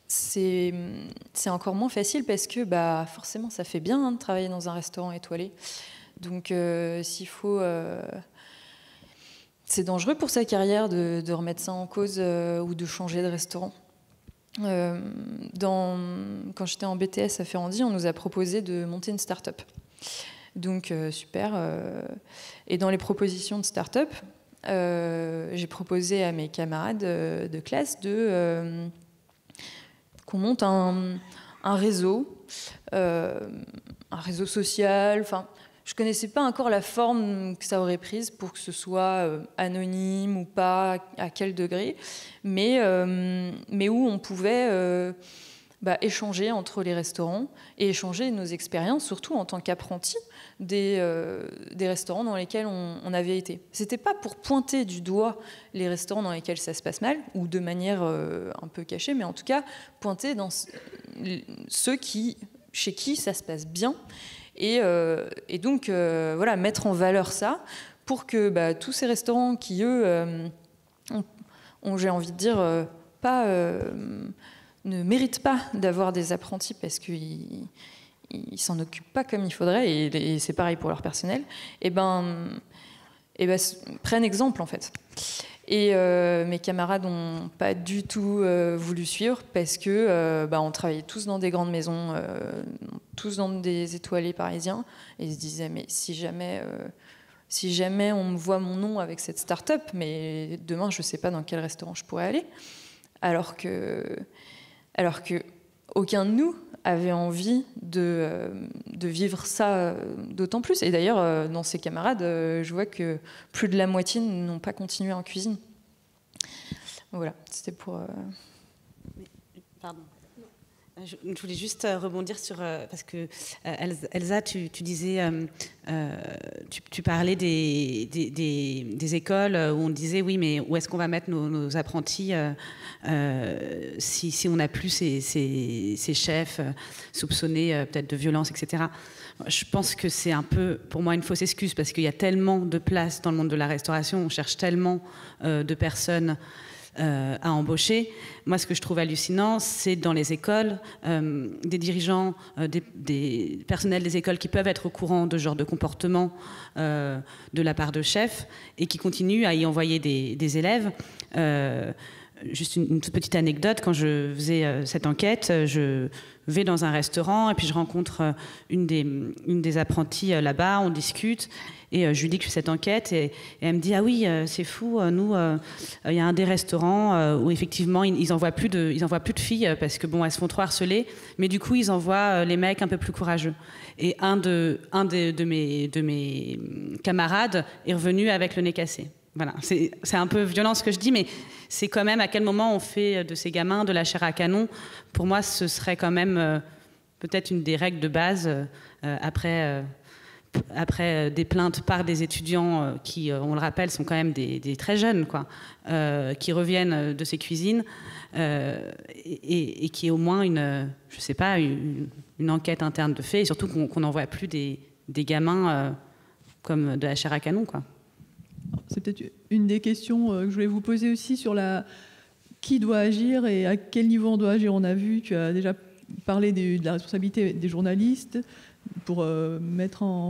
C'est encore moins facile parce que forcément ça fait bien de travailler dans un restaurant étoilé. Donc s'il faut... c'est dangereux pour sa carrière de remettre ça en cause ou de changer de restaurant. Quand j'étais en BTS à Ferrandi, on nous a proposé de monter une start-up. Donc super. Et dans les propositions de start-up, j'ai proposé à mes camarades de classe qu'on monte un réseau social. Enfin, je connaissais pas encore la forme que ça aurait prise pour que ce soit anonyme ou pas, à quel degré, mais où on pouvait échanger entre les restaurants et échanger nos expériences, surtout en tant qu'apprentis des restaurants dans lesquels on avait été. C'était pas pour pointer du doigt les restaurants dans lesquels ça se passe mal, ou de manière un peu cachée, mais en tout cas pointer dans ceux chez qui ça se passe bien, et donc voilà, mettre en valeur ça pour que tous ces restaurants qui eux ont, j'ai envie de dire, ne méritent pas d'avoir des apprentis parce qu'ils s'en occupent pas comme il faudrait, et c'est pareil pour leur personnel, prennent exemple en fait. Et mes camarades n'ont pas du tout voulu suivre parce que on travaillait tous dans des grandes maisons, tous dans des étoilés parisiens, et ils se disaient mais si jamais on me voit mon nom avec cette start-up, mais demain je sais pas dans quel restaurant je pourrais aller, alors que aucun de nous avait envie de vivre ça d'autant plus. Et d'ailleurs, dans ces camarades, je vois que plus de la moitié n'ont pas continué en cuisine. Voilà, c'était pour... Pardon. Je voulais juste rebondir sur... parce que Elsa, tu disais... tu parlais des écoles où on disait, oui, mais où est-ce qu'on va mettre nos apprentis si on n'a plus ces chefs soupçonnés peut-être de violence, etc. Je pense que c'est un peu, pour moi, une fausse excuse, parce qu'il y a tellement de places dans le monde de la restauration, on cherche tellement de personnes à embaucher. Moi, ce que je trouve hallucinant, c'est dans les écoles, des dirigeants, des personnels des écoles qui peuvent être au courant de ce genre de comportement de la part de chefs et qui continuent à y envoyer des élèves. Juste une toute petite anecdote, quand je faisais cette enquête, je vais dans un restaurant et puis je rencontre une des apprenties là-bas, on discute et je lui dis que je fais cette enquête et elle me dit « Ah oui, c'est fou, nous, il y a un des restaurants où effectivement ils envoient plus de filles parce que bon, elles se font trop harceler, mais du coup ils envoient les mecs un peu plus courageux. » Et un de mes camarades est revenu avec le nez cassé. Voilà, c'est un peu violent ce que je dis, mais c'est quand même à quel moment on fait de ces gamins de la chair à canon. Pour moi, ce serait quand même peut-être une des règles de base après des plaintes par des étudiants qui, on le rappelle, sont quand même des très jeunes, quoi, qui reviennent de ces cuisines et qui est au moins une enquête interne de fait, et surtout qu'on n'envoie plus des gamins comme de la chair à canon, quoi. C'est peut-être une des questions que je voulais vous poser aussi sur qui doit agir et à quel niveau on doit agir. On a vu, tu as déjà parlé de la responsabilité des journalistes pour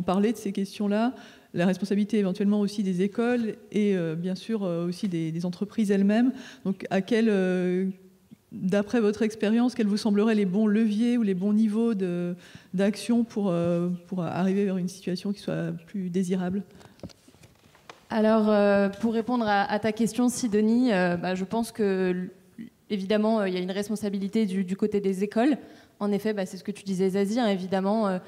parler de ces questions-là, la responsabilité éventuellement aussi des écoles et bien sûr aussi des entreprises elles-mêmes. Donc d'après votre expérience, quels vous sembleraient les bons leviers ou les bons niveaux d'action pour arriver vers une situation qui soit plus désirable ? Alors, pour répondre à ta question, Sidonie, je pense que, évidemment, il y a une responsabilité du côté des écoles. En effet, c'est ce que tu disais, Zazie, hein, évidemment.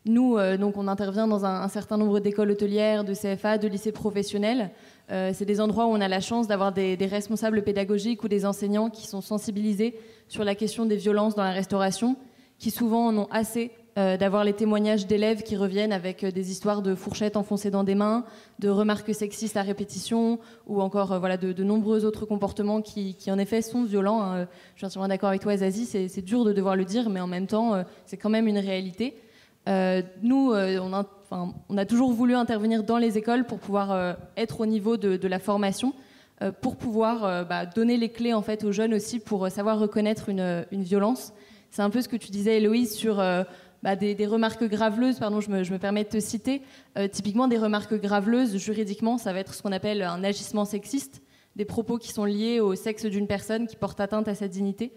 Nous, donc, on intervient dans un certain nombre d'écoles hôtelières, de CFA, de lycées professionnels. C'est des endroits où on a la chance d'avoir des responsables pédagogiques ou des enseignants qui sont sensibilisés sur la question des violences dans la restauration, qui souvent en ont assez d'avoir les témoignages d'élèves qui reviennent avec des histoires de fourchettes enfoncées dans des mains, de remarques sexistes à répétition, ou encore de nombreux autres comportements qui en effet sont violents, hein. Je suis entièrement d'accord avec toi, Zazie, c'est dur de devoir le dire, mais en même temps, c'est quand même une réalité. Nous, on a toujours voulu intervenir dans les écoles pour pouvoir être au niveau de la formation, pour pouvoir donner les clés en fait, aux jeunes aussi pour savoir reconnaître une violence. C'est un peu ce que tu disais, Héloïse, sur... des remarques graveleuses, je me permets de te citer. Typiquement, des remarques graveleuses, juridiquement, ça va être ce qu'on appelle un agissement sexiste, des propos qui sont liés au sexe d'une personne qui porte atteinte à sa dignité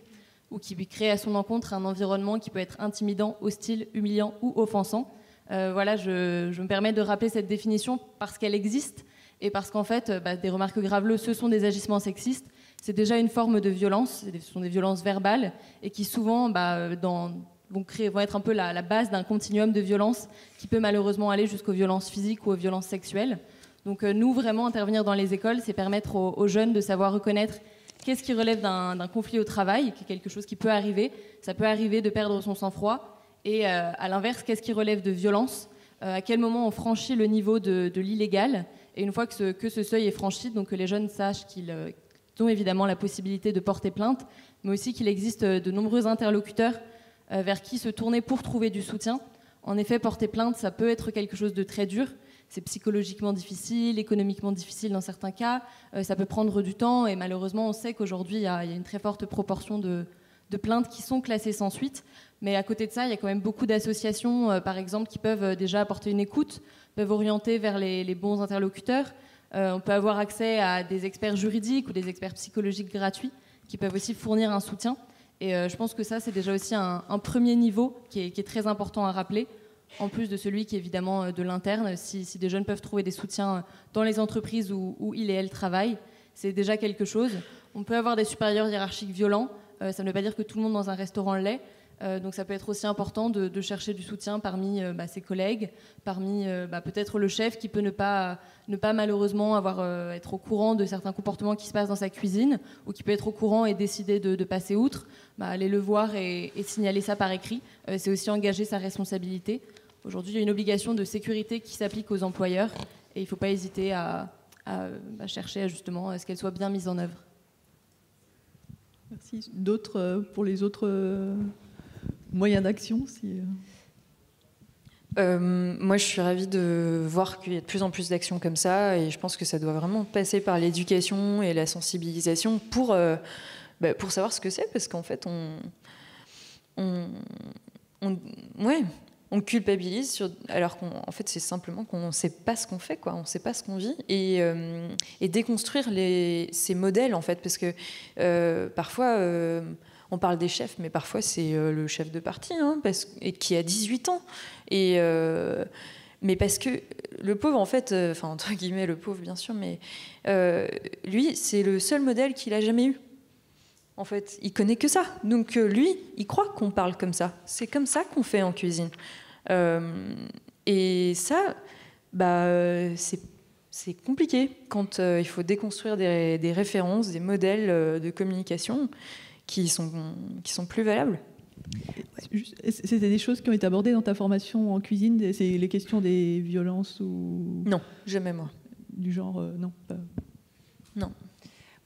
ou qui crée à son encontre un environnement qui peut être intimidant, hostile, humiliant ou offensant. Je me permets de rappeler cette définition parce qu'elle existe et parce qu'en fait, des remarques graveleuses, ce sont des agissements sexistes. C'est déjà une forme de violence, ce sont des violences verbales et qui souvent, vont être un peu la base d'un continuum de violence qui peut malheureusement aller jusqu'aux violences physiques ou aux violences sexuelles. Donc nous, vraiment, intervenir dans les écoles, c'est permettre aux jeunes de savoir reconnaître qu'est-ce qui relève d'un conflit au travail, qui est quelque chose qui peut arriver. Ça peut arriver de perdre son sang-froid. Et à l'inverse, qu'est-ce qui relève de violence ? À quel moment on franchit le niveau de l'illégal ? Et une fois que ce seuil est franchi, donc que les jeunes sachent qu'ils ont évidemment la possibilité de porter plainte, mais aussi qu'il existe de nombreux interlocuteurs vers qui se tourner pour trouver du soutien. En effet, porter plainte, ça peut être quelque chose de très dur. C'est psychologiquement difficile, économiquement difficile dans certains cas. Ça peut prendre du temps et malheureusement, on sait qu'aujourd'hui, il y a une très forte proportion de plaintes qui sont classées sans suite. Mais à côté de ça, il y a quand même beaucoup d'associations, par exemple, qui peuvent déjà apporter une écoute, peuvent orienter vers les bons interlocuteurs. On peut avoir accès à des experts juridiques ou des experts psychologiques gratuits qui peuvent aussi fournir un soutien. Et je pense que ça, c'est déjà aussi un premier niveau qui est très important à rappeler, en plus de celui qui est évidemment de l'interne. Si des jeunes peuvent trouver des soutiens dans les entreprises où ils et elles travaillent, c'est déjà quelque chose. On peut avoir des supérieurs hiérarchiques violents, ça ne veut pas dire que tout le monde dans un restaurant l'est. Donc ça peut être aussi important de chercher du soutien parmi ses collègues, parmi peut-être le chef qui peut ne pas malheureusement être au courant de certains comportements qui se passent dans sa cuisine, ou qui peut être au courant et décider de passer outre. Aller le voir et signaler ça par écrit, c'est aussi engager sa responsabilité. Aujourd'hui, il y a une obligation de sécurité qui s'applique aux employeurs et il ne faut pas hésiter à chercher justement à ce qu'elle soit bien mise en œuvre. Merci. D'autres pour les autres moyens d'action Moi, je suis ravie de voir qu'il y a de plus en plus d'actions comme ça, et je pense que ça doit vraiment passer par l'éducation et la sensibilisation pour savoir ce que c'est, parce qu'en fait, on culpabilise alors qu'en fait, c'est simplement qu'on ne sait pas ce qu'on fait, quoi. On ne sait pas ce qu'on vit, et déconstruire ces modèles, en fait, parce que parfois on parle des chefs, mais parfois c'est le chef de parti, et qui a 18 ans. Mais parce que le pauvre, en fait, entre guillemets le pauvre, bien sûr, mais lui, c'est le seul modèle qu'il a jamais eu. En fait, il connaît que ça. Donc lui, il croit qu'on parle comme ça. C'est comme ça qu'on fait en cuisine. Et ça, c'est compliqué quand il faut déconstruire des références, des modèles de communication qui sont plus valables. C'était des choses qui ont été abordées dans ta formation en cuisine, c'est les questions des violences ou... Non, jamais moi. Du genre, non pas... Non.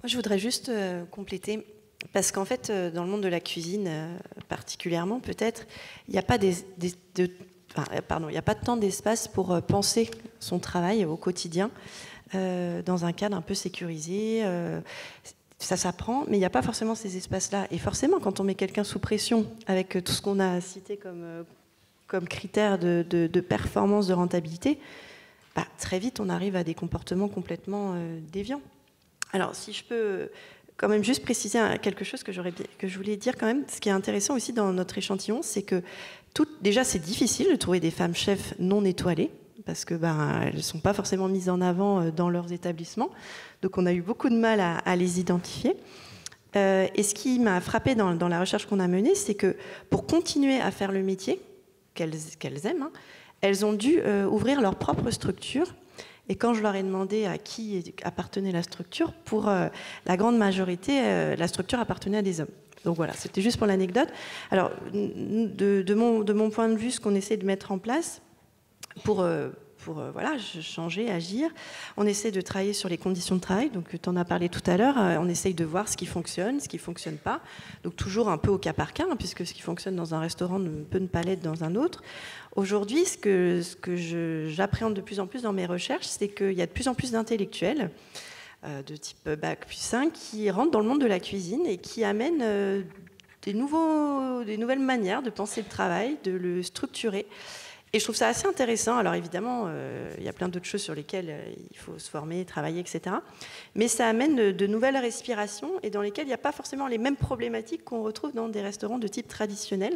Moi, je voudrais juste compléter, parce qu'en fait, dans le monde de la cuisine, particulièrement peut-être, il n'y a pas il n'y a pas tant d'espace pour penser son travail au quotidien dans un cadre un peu sécurisé. Ça s'apprend, mais il n'y a pas forcément ces espaces-là. Et forcément, quand on met quelqu'un sous pression, avec tout ce qu'on a cité comme critères de performance, de rentabilité, très vite, on arrive à des comportements complètement déviants. Alors, si je peux quand même juste préciser quelque chose que je voulais dire quand même, ce qui est intéressant aussi dans notre échantillon, c'est que déjà, c'est difficile de trouver des femmes chefs non étoilées, parce que elles ne sont pas forcément mises en avant dans leurs établissements. Donc on a eu beaucoup de mal à les identifier. Et ce qui m'a frappé dans la recherche qu'on a menée, c'est que pour continuer à faire le métier qu'elles aiment, elles ont dû ouvrir leur propre structure. Et quand je leur ai demandé à qui appartenait la structure, pour la grande majorité, la structure appartenait à des hommes. Donc voilà, c'était juste pour l'anecdote. Alors, de mon point de vue, ce qu'on essaie de mettre en place pour changer, agir. On essaie de travailler sur les conditions de travail. Donc, tu en as parlé tout à l'heure. On essaye de voir ce qui fonctionne, ce qui ne fonctionne pas. Donc, toujours un peu au cas par cas, puisque ce qui fonctionne dans un restaurant peut ne pas l'être dans un autre. Aujourd'hui, ce que j'appréhende de plus en plus dans mes recherches, c'est qu'il y a de plus en plus d'intellectuels de type Bac+5 qui rentrent dans le monde de la cuisine et qui amènent des nouvelles manières de penser le travail, de le structurer. Et je trouve ça assez intéressant. Alors évidemment, il y a plein d'autres choses sur lesquelles il faut se former, travailler, etc. Mais ça amène de nouvelles respirations et dans lesquelles il n'y a pas forcément les mêmes problématiques qu'on retrouve dans des restaurants de type traditionnel.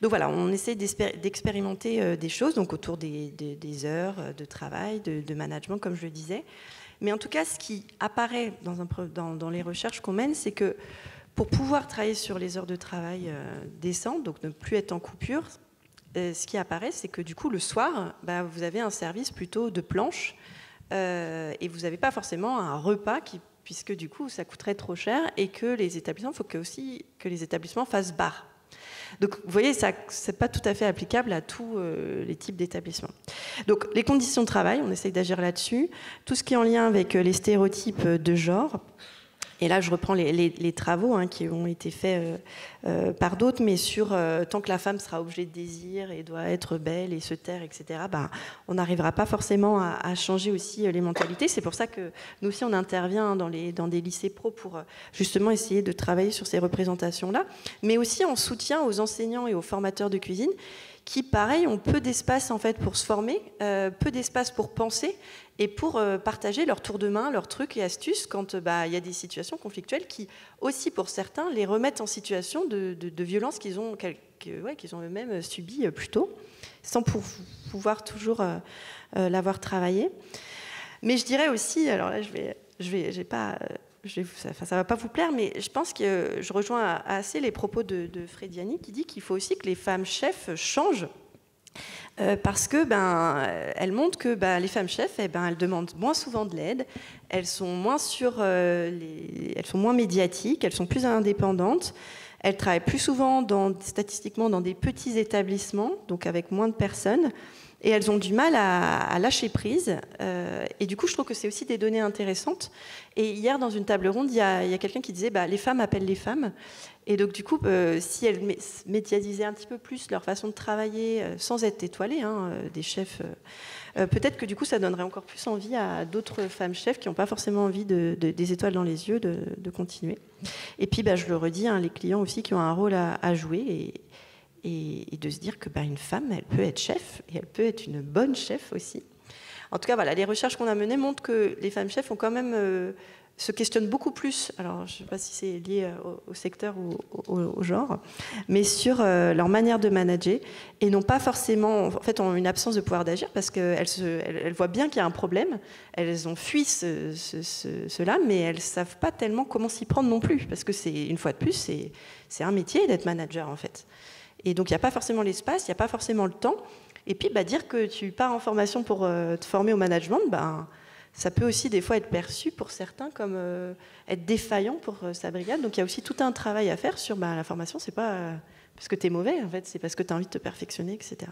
Donc voilà, on essaie d'expérimenter des choses donc autour des heures de travail, de management, comme je le disais. Mais en tout cas, ce qui apparaît dans les recherches qu'on mène, c'est que pour pouvoir travailler sur les heures de travail décentes, donc ne plus être en coupure, ce qui apparaît, c'est que du coup, le soir, vous avez un service plutôt de planche et vous n'avez pas forcément un repas puisque du coup, ça coûterait trop cher et que les établissements, il faut aussi que les établissements fassent bar. Donc, vous voyez, ce n'est pas tout à fait applicable à tous les types d'établissements. Donc, les conditions de travail, on essaye d'agir là-dessus. Tout ce qui est en lien avec les stéréotypes de genre. Et là, je reprends les travaux qui ont été faits par d'autres, mais sur tant que la femme sera objet de désir et doit être belle et se taire, etc., on n'arrivera pas forcément à changer aussi les mentalités. C'est pour ça que nous aussi, on intervient dans des lycées pro pour justement essayer de travailler sur ces représentations-là, mais aussi en soutien aux enseignants et aux formateurs de cuisine qui, pareil, ont peu d'espace en fait pour se former, peu d'espace pour penser et pour partager leurs tours de main, leurs trucs et astuces quand il y a des situations conflictuelles qui, aussi pour certains, les remettent en situation de violence qu'ils ont eux-mêmes subies plus tôt, sans pouvoir toujours l'avoir travaillé. Mais je dirais aussi, alors là je vais pas ça va pas vous plaire, mais je pense que je rejoins assez les propos de Frediani qui dit qu'il faut aussi que les femmes chefs changent. Parce que elles montrent que les femmes chefs, elles demandent moins souvent de l'aide, elles sont moins elles sont moins médiatiques, elles sont plus indépendantes, elles travaillent plus souvent statistiquement dans des petits établissements, donc avec moins de personnes, et elles ont du mal à lâcher prise. Et du coup, je trouve que c'est aussi des données intéressantes. Et hier, dans une table ronde, il y a quelqu'un qui disait les femmes appellent les femmes. Et donc, du coup, si elles médiatisaient un petit peu plus leur façon de travailler, sans être étoilées, des chefs, peut-être que du coup, ça donnerait encore plus envie à d'autres femmes chefs qui n'ont pas forcément envie des étoiles dans les yeux de continuer. Et puis, je le redis, les clients aussi qui ont un rôle à jouer et de se dire que une femme, elle peut être chef et elle peut être une bonne chef aussi. En tout cas, voilà, les recherches qu'on a menées montrent que les femmes chefs ont quand même se questionnent beaucoup plus, alors je ne sais pas si c'est lié au secteur ou au genre, mais sur leur manière de manager et n'ont pas forcément, en fait, ont une absence de pouvoir d'agir parce qu'elles voient bien qu'il y a un problème, elles ont fui cela, mais elles ne savent pas tellement comment s'y prendre non plus, parce que une fois de plus, c'est un métier d'être manager en fait. Et donc il n'y a pas forcément l'espace, il n'y a pas forcément le temps. Et puis dire que tu pars en formation pour te former au management, ça peut aussi des fois être perçu pour certains comme être défaillant pour sa brigade. Donc il y a aussi tout un travail à faire sur la formation, c'est pas parce que tu es mauvais, en fait, c'est parce que tu as envie de te perfectionner, etc.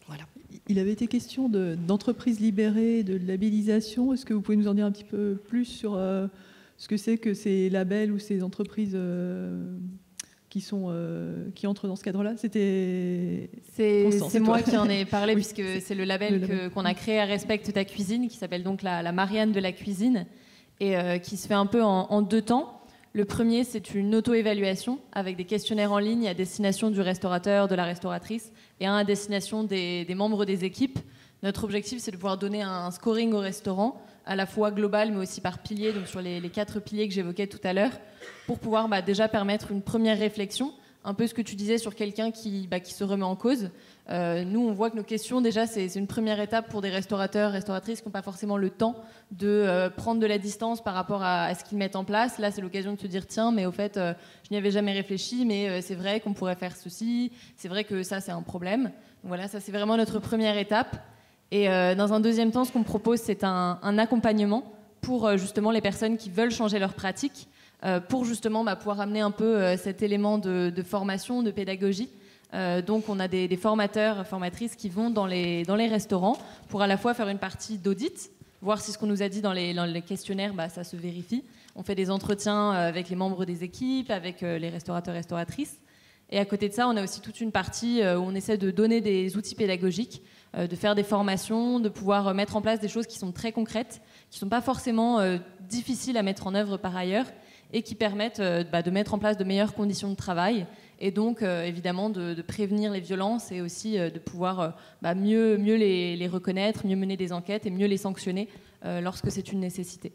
Voilà. Il avait été question d'entreprises libérées, de labellisation. Est-ce que vous pouvez nous en dire un petit peu plus sur ce que c'est que ces labels ou ces entreprises qui entrent dans ce cadre-là? C'est moi qui en ai parlé, oui, puisque c'est le label qu'on a créé à Respecte ta cuisine, qui s'appelle donc la Marianne de la cuisine, et qui se fait un peu en deux temps. Le premier, c'est une auto-évaluation avec des questionnaires en ligne à destination du restaurateur, de la restauratrice, et un à destination des membres des équipes. Notre objectif, c'est de pouvoir donner un scoring au restaurant, à la fois global, mais aussi par pilier, donc sur les 4 piliers que j'évoquais tout à l'heure, pour pouvoir déjà permettre une première réflexion, un peu ce que tu disais sur quelqu'un qui se remet en cause. Nous, on voit que nos questions, déjà, c'est une première étape pour des restaurateurs, restauratrices qui n'ont pas forcément le temps de prendre de la distance par rapport à ce qu'ils mettent en place. Là, c'est l'occasion de se dire, tiens, mais au fait, je n'y avais jamais réfléchi, mais c'est vrai qu'on pourrait faire ceci, c'est vrai que ça, c'est un problème. Donc voilà, ça, c'est vraiment notre première étape. Et dans un deuxième temps, ce qu'on propose, c'est un accompagnement pour justement les personnes qui veulent changer leur pratique, pour justement pouvoir amener un peu cet élément de formation, de pédagogie. Donc on a des formateurs, formatrices qui vont dans les restaurants pour à la fois faire une partie d'audit, voir si ce qu'on nous a dit dans les questionnaires, ça se vérifie. On fait des entretiens avec les membres des équipes, avec les restaurateurs, restauratrices. Et à côté de ça, on a aussi toute une partie où on essaie de donner des outils pédagogiques, de faire des formations, de pouvoir mettre en place des choses qui sont très concrètes, qui ne sont pas forcément difficiles à mettre en œuvre par ailleurs, et qui permettent de mettre en place de meilleures conditions de travail, et donc évidemment de prévenir les violences, et aussi de pouvoir mieux les reconnaître, mieux mener des enquêtes et mieux les sanctionner lorsque c'est une nécessité.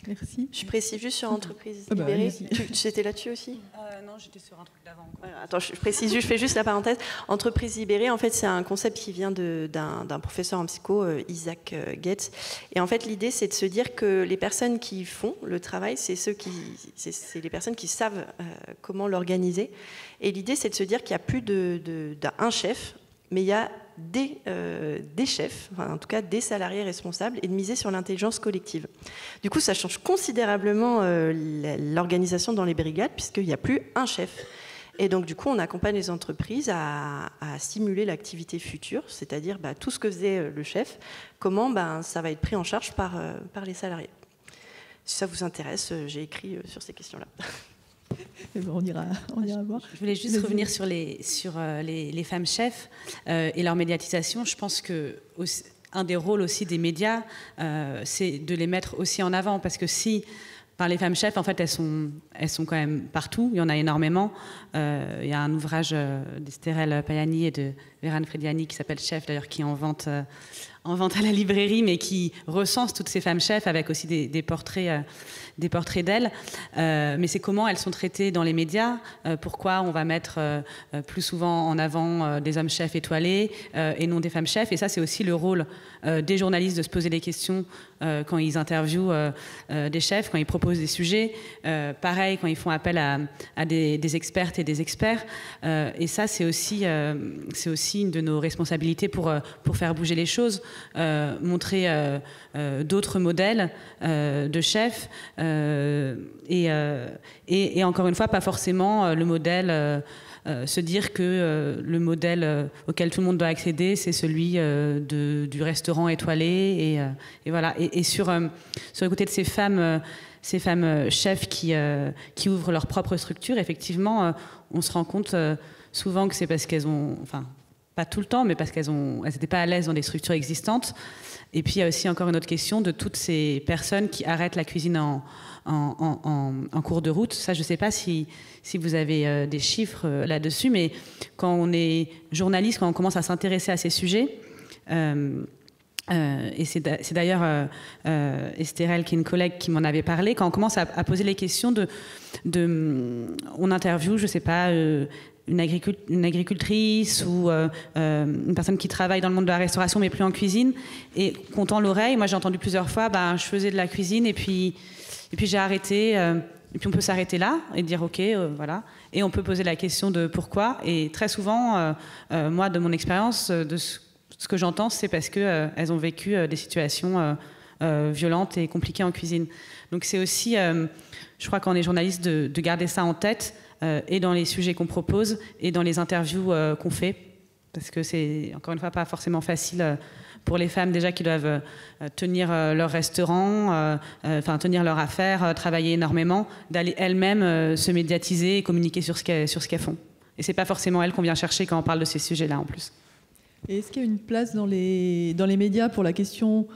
Merci. Je précise juste sur entreprise libérée. J'étais là-dessus aussi. Non, j'étais sur un truc d'avant. Attends, je précise juste, je fais juste la parenthèse. Entreprise libérée, en fait, c'est un concept qui vient d'un professeur en psycho, Isaac Getz. Et en fait, l'idée, c'est de se dire que les personnes qui font le travail, c'est les personnes qui savent comment l'organiser. Et l'idée, c'est de se dire qu'il n'y a plus d'un chef, mais il y a des chefs, enfin, en tout cas des salariés responsables, et de miser sur l'intelligence collective. Du coup, ça change considérablement l'organisation dans les brigades, puisqu'il n'y a plus un chef. Et donc, du coup, on accompagne les entreprises à simuler l'activité future, c'est-à-dire tout ce que faisait le chef, comment ça va être pris en charge par les salariés. Si ça vous intéresse, j'ai écrit sur ces questions-là. On ira voir. Je voulais juste revenir sur les femmes chefs et leur médiatisation. Je pense que un des rôles aussi des médias, c'est de les mettre aussi en avant, parce que les femmes chefs, en fait, elles sont quand même partout. Il y en a énormément. Il y a un ouvrage d'Estérelle Payani et de Véran Frediani qui s'appelle Chef, d'ailleurs, qui est en vente à la librairie, mais qui recense toutes ces femmes chefs avec aussi des portraits des portraits d'elles, mais c'est comment elles sont traitées dans les médias, pourquoi on va mettre plus souvent en avant des hommes chefs étoilés et non des femmes chefs. Et ça, c'est aussi le rôle des journalistes de se poser des questions quand ils interviewent des chefs, quand ils proposent des sujets. Pareil, quand ils font appel à des expertes et des experts. Et ça, c'est aussi une de nos responsabilités pour faire bouger les choses, montrer d'autres modèles de chefs et encore une fois, pas forcément le modèle... se dire que le modèle auquel tout le monde doit accéder, c'est celui du restaurant étoilé. Et voilà. Et sur le côté de ces femmes chefs qui ouvrent leur propre structure, effectivement, on se rend compte souvent que c'est parce qu'elles ont... Enfin, pas tout le temps, mais parce qu'elles n'étaient pas à l'aise dans des structures existantes. Et puis, il y a aussi encore une autre question de toutes ces personnes qui arrêtent la cuisine en cours de route. Ça, je ne sais pas si vous avez des chiffres là-dessus, mais quand on est journaliste, quand on commence à s'intéresser à ces sujets, et c'est d'ailleurs Estérelle, qui est une collègue, qui m'en avait parlé, quand on commence à poser les questions on interviewe, je ne sais pas... une agricultrice ou une personne qui travaille dans le monde de la restauration mais plus en cuisine, et qu'on tend l'oreille. Moi, j'ai entendu plusieurs fois, je faisais de la cuisine et puis j'ai arrêté. Et puis on peut s'arrêter là et dire ok, voilà. Et on peut poser la question de pourquoi. Et très souvent, moi, de mon expérience, de ce que j'entends, c'est parce qu'elles ont vécu des situations violentes et compliquées en cuisine. Donc c'est aussi, je crois qu'on est journaliste, de garder ça en tête, et dans les sujets qu'on propose et dans les interviews qu'on fait, parce que c'est encore une fois pas forcément facile pour les femmes déjà qui doivent tenir leur restaurant, tenir leur affaire, travailler énormément, d'aller elles-mêmes se médiatiser et communiquer sur ce qu'elles font. Et c'est pas forcément elles qu'on vient chercher quand on parle de ces sujets-là en plus. Et est-ce qu'il y a une place dans les médias pour la question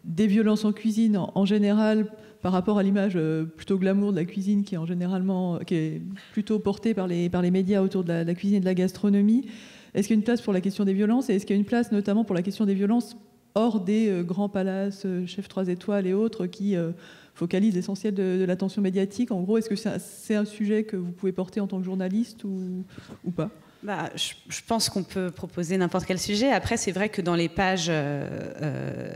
des violences en cuisine en général, par rapport à l'image plutôt glamour de la cuisine qui est plutôt portée par les médias autour de la cuisine et de la gastronomie? Est-ce qu'il y a une place pour la question des violences, et est-ce qu'il y a une place notamment pour la question des violences hors des grands palaces, chefs 3 étoiles et autres qui focalisent l'essentiel de l'attention médiatique? En gros, est-ce que c'est un sujet que vous pouvez porter en tant que journaliste ou pas? Je pense qu'on peut proposer n'importe quel sujet. Après, c'est vrai que dans les pages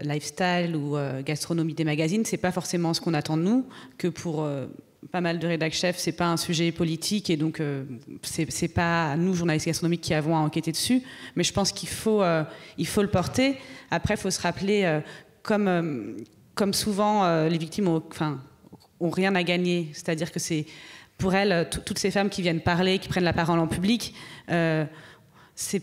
lifestyle ou gastronomie des magazines, c'est pas forcément ce qu'on attend de nous, que pour pas mal de rédac chefs, c'est pas un sujet politique, et donc c'est pas nous, journalistes gastronomiques, qui avons à enquêter dessus. Mais je pense qu'il faut le porter. Après, il faut se rappeler, comme souvent, les victimes ont rien à gagner. C'est-à-dire que c'est... Pour elles, toutes ces femmes qui viennent parler, qui prennent la parole en public, c'est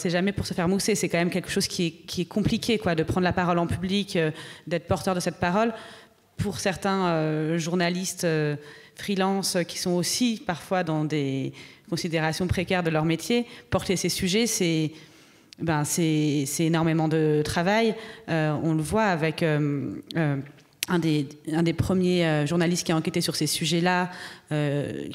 jamais pour se faire mousser. C'est quand même quelque chose qui est compliqué, quoi, de prendre la parole en public, d'être porteur de cette parole. Pour certains journalistes freelance qui sont aussi parfois dans des considérations précaires de leur métier, porter ces sujets, c'est énormément de travail. On le voit avec... Un des premiers journalistes qui a enquêté sur ces sujets-là,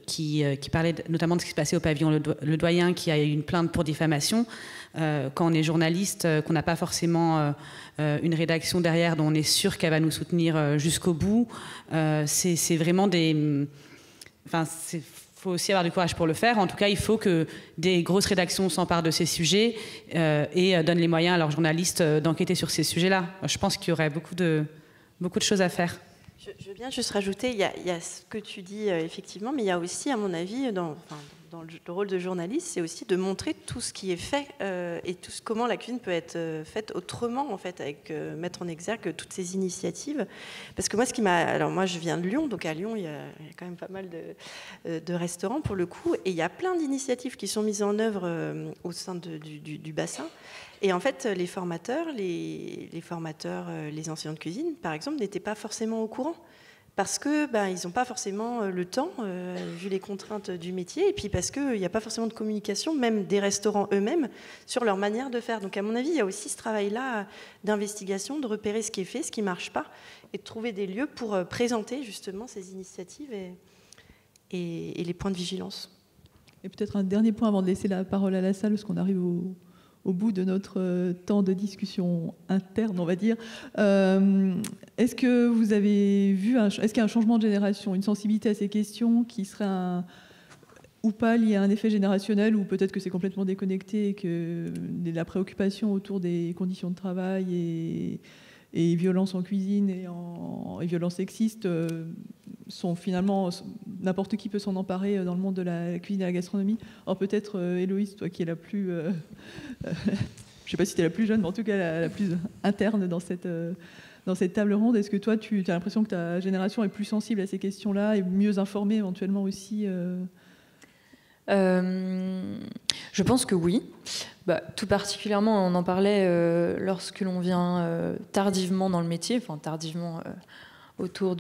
qui parlait notamment de ce qui se passait au pavillon Le Doyen, qui a eu une plainte pour diffamation. Quand on est journaliste, qu'on n'a pas forcément une rédaction derrière dont on est sûr qu'elle va nous soutenir jusqu'au bout, c'est vraiment des... Il faut aussi avoir du courage pour le faire. En tout cas, il faut que des grosses rédactions s'emparent de ces sujets et donnent les moyens à leurs journalistes d'enquêter sur ces sujets-là. Je pense qu'il y aurait beaucoup de choses à faire. Je veux bien juste rajouter, il y a ce que tu dis effectivement, mais il y a aussi, à mon avis, dans le rôle de journaliste, c'est aussi de montrer tout ce qui est fait et comment la cuisine peut être faite autrement, en fait, avec mettre en exergue toutes ces initiatives. Parce que moi, alors moi, je viens de Lyon, donc à Lyon, il y a quand même pas mal de restaurants pour le coup, et il y a plein d'initiatives qui sont mises en œuvre au sein du bassin. Et en fait, les formateurs, les enseignants de cuisine, par exemple, n'étaient pas forcément au courant. Parce que ils n'ont pas forcément le temps, vu les contraintes du métier, et puis parce qu'il n'y a pas forcément de communication, même des restaurants eux-mêmes, sur leur manière de faire. Donc à mon avis, il y a aussi ce travail-là d'investigation, de repérer ce qui est fait, ce qui ne marche pas, et de trouver des lieux pour présenter justement ces initiatives et les points de vigilance. Et peut-être un dernier point avant de laisser la parole à la salle, parce qu'on arrive au bout de notre temps de discussion interne, on va dire. Est-ce que vous avez vu, est-ce qu'il y a un changement de génération, une sensibilité à ces questions qui serait ou pas lié à un effet générationnel, ou peut-être que c'est complètement déconnecté et que la préoccupation autour des conditions de travail et violences en cuisine et violences sexistes sont finalement... N'importe qui peut s'en emparer dans le monde de la cuisine et de la gastronomie. Alors peut-être, Héloïse, toi qui es la plus... je ne sais pas si tu es la plus jeune, mais en tout cas la plus interne dans cette table ronde, est-ce que toi, tu as l'impression que ta génération est plus sensible à ces questions-là et mieux informée éventuellement aussi Je pense que oui. Tout particulièrement, on en parlait lorsque l'on vient tardivement dans le métier, enfin tardivement autour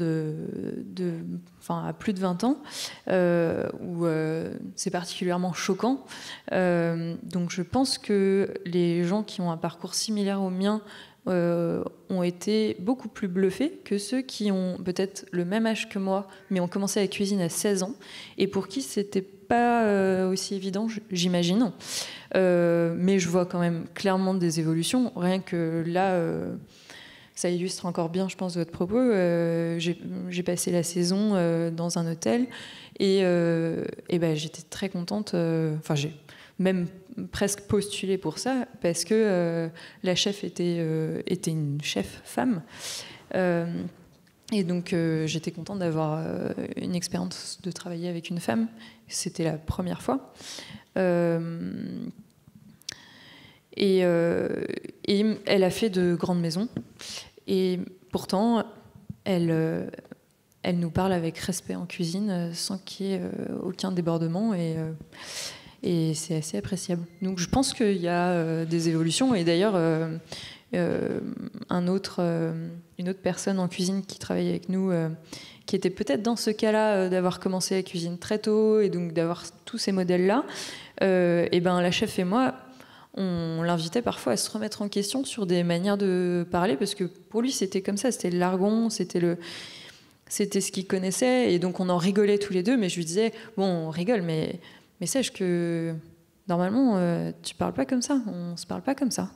à plus de 20 ans, où c'est particulièrement choquant. Donc je pense que les gens qui ont un parcours similaire au mien ont été beaucoup plus bluffés que ceux qui ont peut-être le même âge que moi, mais ont commencé la cuisine à 16 ans, et pour qui c'était pas aussi évident, j'imagine. Mais je vois quand même clairement des évolutions. Rien que là, ça illustre encore bien, je pense, votre propos. J'ai passé la saison dans un hôtel et j'étais très contente. J'ai même presque postulé pour ça parce que la chef était une chef femme. Et donc j'étais contente d'avoir une expérience de travailler avec une femme. C'était la première fois. Et elle a fait de grandes maisons. Et pourtant, elle nous parle avec respect en cuisine, sans qu'il y ait aucun débordement. Et c'est assez appréciable. Donc je pense qu'il y a des évolutions. Et d'ailleurs, une autre personne en cuisine qui travaille avec nous, qui était peut-être dans ce cas-là, d'avoir commencé la cuisine très tôt et donc d'avoir tous ces modèles-là, la chef et moi, on l'invitait parfois à se remettre en question sur des manières de parler, parce que pour lui c'était comme ça, c'était le jargon, c'était ce qu'il connaissait, et donc on en rigolait tous les deux. Mais je lui disais, bon, on rigole, mais sache que normalement tu parles pas comme ça, on se parle pas comme ça.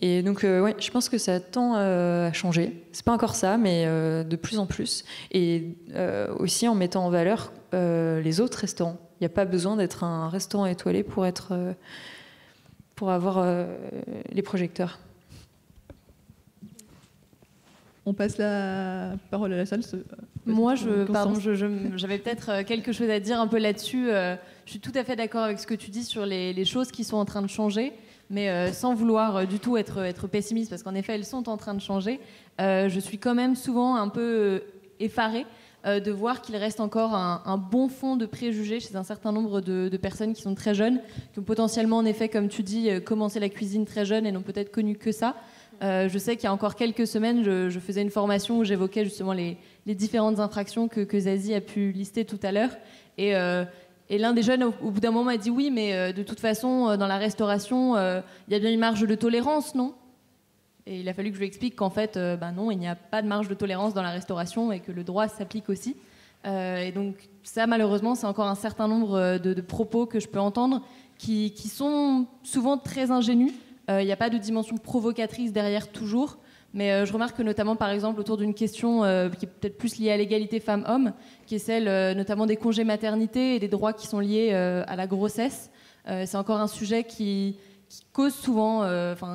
Et donc je pense que ça tend à changer. C'est pas encore ça, mais de plus en plus, et aussi en mettant en valeur les autres restaurants. Il n'y a pas besoin d'être un restaurant étoilé pour avoir les projecteurs. On passe la parole à la salle. Moi, j'avais peut-être quelque chose à dire un peu là-dessus. Je suis tout à fait d'accord avec ce que tu dis sur les choses qui sont en train de changer, mais sans vouloir du tout être pessimiste, parce qu'en effet, elles sont en train de changer. Je suis quand même souvent un peu effarée de voir qu'il reste encore un bon fond de préjugés chez un certain nombre de personnes qui sont très jeunes, qui ont potentiellement, en effet, comme tu dis, commencé la cuisine très jeune et n'ont peut-être connu que ça. Je sais qu'il y a encore quelques semaines, je faisais une formation où j'évoquais justement les différentes infractions que Zazie a pu lister tout à l'heure. Et l'un des jeunes, au bout d'un moment, a dit oui, mais de toute façon, dans la restauration, il y a bien une marge de tolérance, non ? Et il a fallu que je lui explique qu'en fait, non, il n'y a pas de marge de tolérance dans la restauration et que le droit s'applique aussi. Et donc ça, malheureusement, c'est encore un certain nombre de propos que je peux entendre qui sont souvent très ingénus. Il n'y a pas de dimension provocatrice derrière toujours, mais je remarque que notamment par exemple autour d'une question qui est peut-être plus liée à l'égalité femmes-hommes, qui est celle notamment des congés maternité et des droits qui sont liés à la grossesse. C'est encore un sujet qui cause souvent,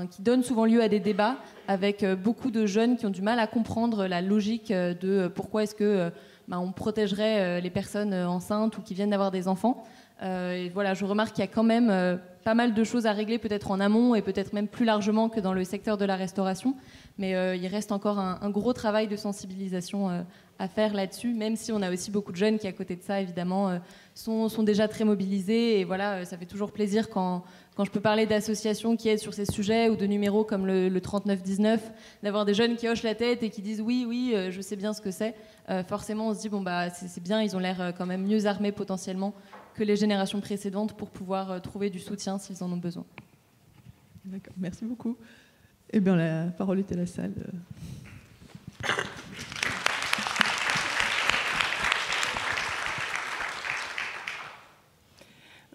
qui donne souvent lieu à des débats avec beaucoup de jeunes qui ont du mal à comprendre la logique de pourquoi est-ce que on protégerait les personnes enceintes ou qui viennent d'avoir des enfants. Et voilà, je remarque qu'il y a quand même pas mal de choses à régler, peut-être en amont et peut-être même plus largement que dans le secteur de la restauration. Mais il reste encore un gros travail de sensibilisation à faire là-dessus, même si on a aussi beaucoup de jeunes qui, à côté de ça, évidemment, sont déjà très mobilisés. Et voilà, ça fait toujours plaisir quand je peux parler d'associations qui aident sur ces sujets ou de numéros comme le 3919, d'avoir des jeunes qui hochent la tête et qui disent oui, je sais bien ce que c'est. Forcément, on se dit, c'est bien, ils ont l'air quand même mieux armés potentiellement que les générations précédentes pour pouvoir trouver du soutien s'ils en ont besoin. D'accord, merci beaucoup. Eh bien, la parole est à la salle.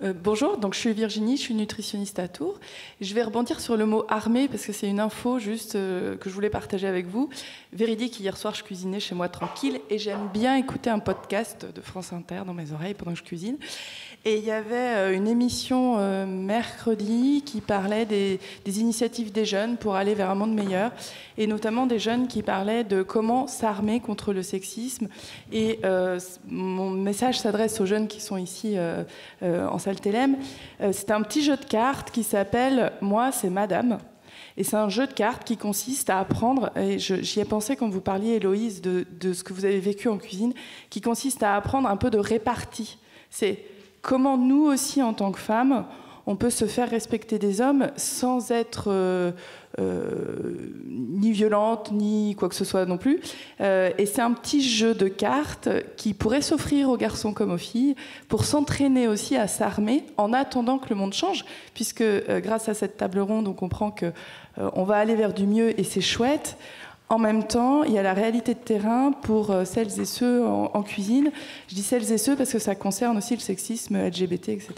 Bonjour, donc je suis Virginie, je suis nutritionniste à Tours. Je vais rebondir sur le mot armée parce que c'est une info juste que je voulais partager avec vous. Véridique, hier soir je cuisinais chez moi tranquille et j'aime bien écouter un podcast de France Inter dans mes oreilles pendant que je cuisine. Et il y avait une émission mercredi qui parlait des initiatives des jeunes pour aller vers un monde meilleur, et notamment des jeunes qui parlaient de comment s'armer contre le sexisme. Et mon message s'adresse aux jeunes qui sont ici en salle Télém. C'est un petit jeu de cartes qui s'appelle « Moi, c'est Madame ». Et c'est un jeu de cartes qui consiste à apprendre, et j'y ai pensé quand vous parliez, Héloïse, de ce que vous avez vécu en cuisine, qui consiste à apprendre un peu de répartie. C'est comment nous aussi, en tant que femmes, on peut se faire respecter des hommes sans être ni violente, ni quoi que ce soit non plus. Et c'est un petit jeu de cartes qui pourrait s'offrir aux garçons comme aux filles pour s'entraîner aussi à s'armer en attendant que le monde change, puisque grâce à cette table ronde, on comprend qu'on va aller vers du mieux et c'est chouette. En même temps, il y a la réalité de terrain pour celles et ceux en cuisine. Je dis celles et ceux parce que ça concerne aussi le sexisme LGBT, etc.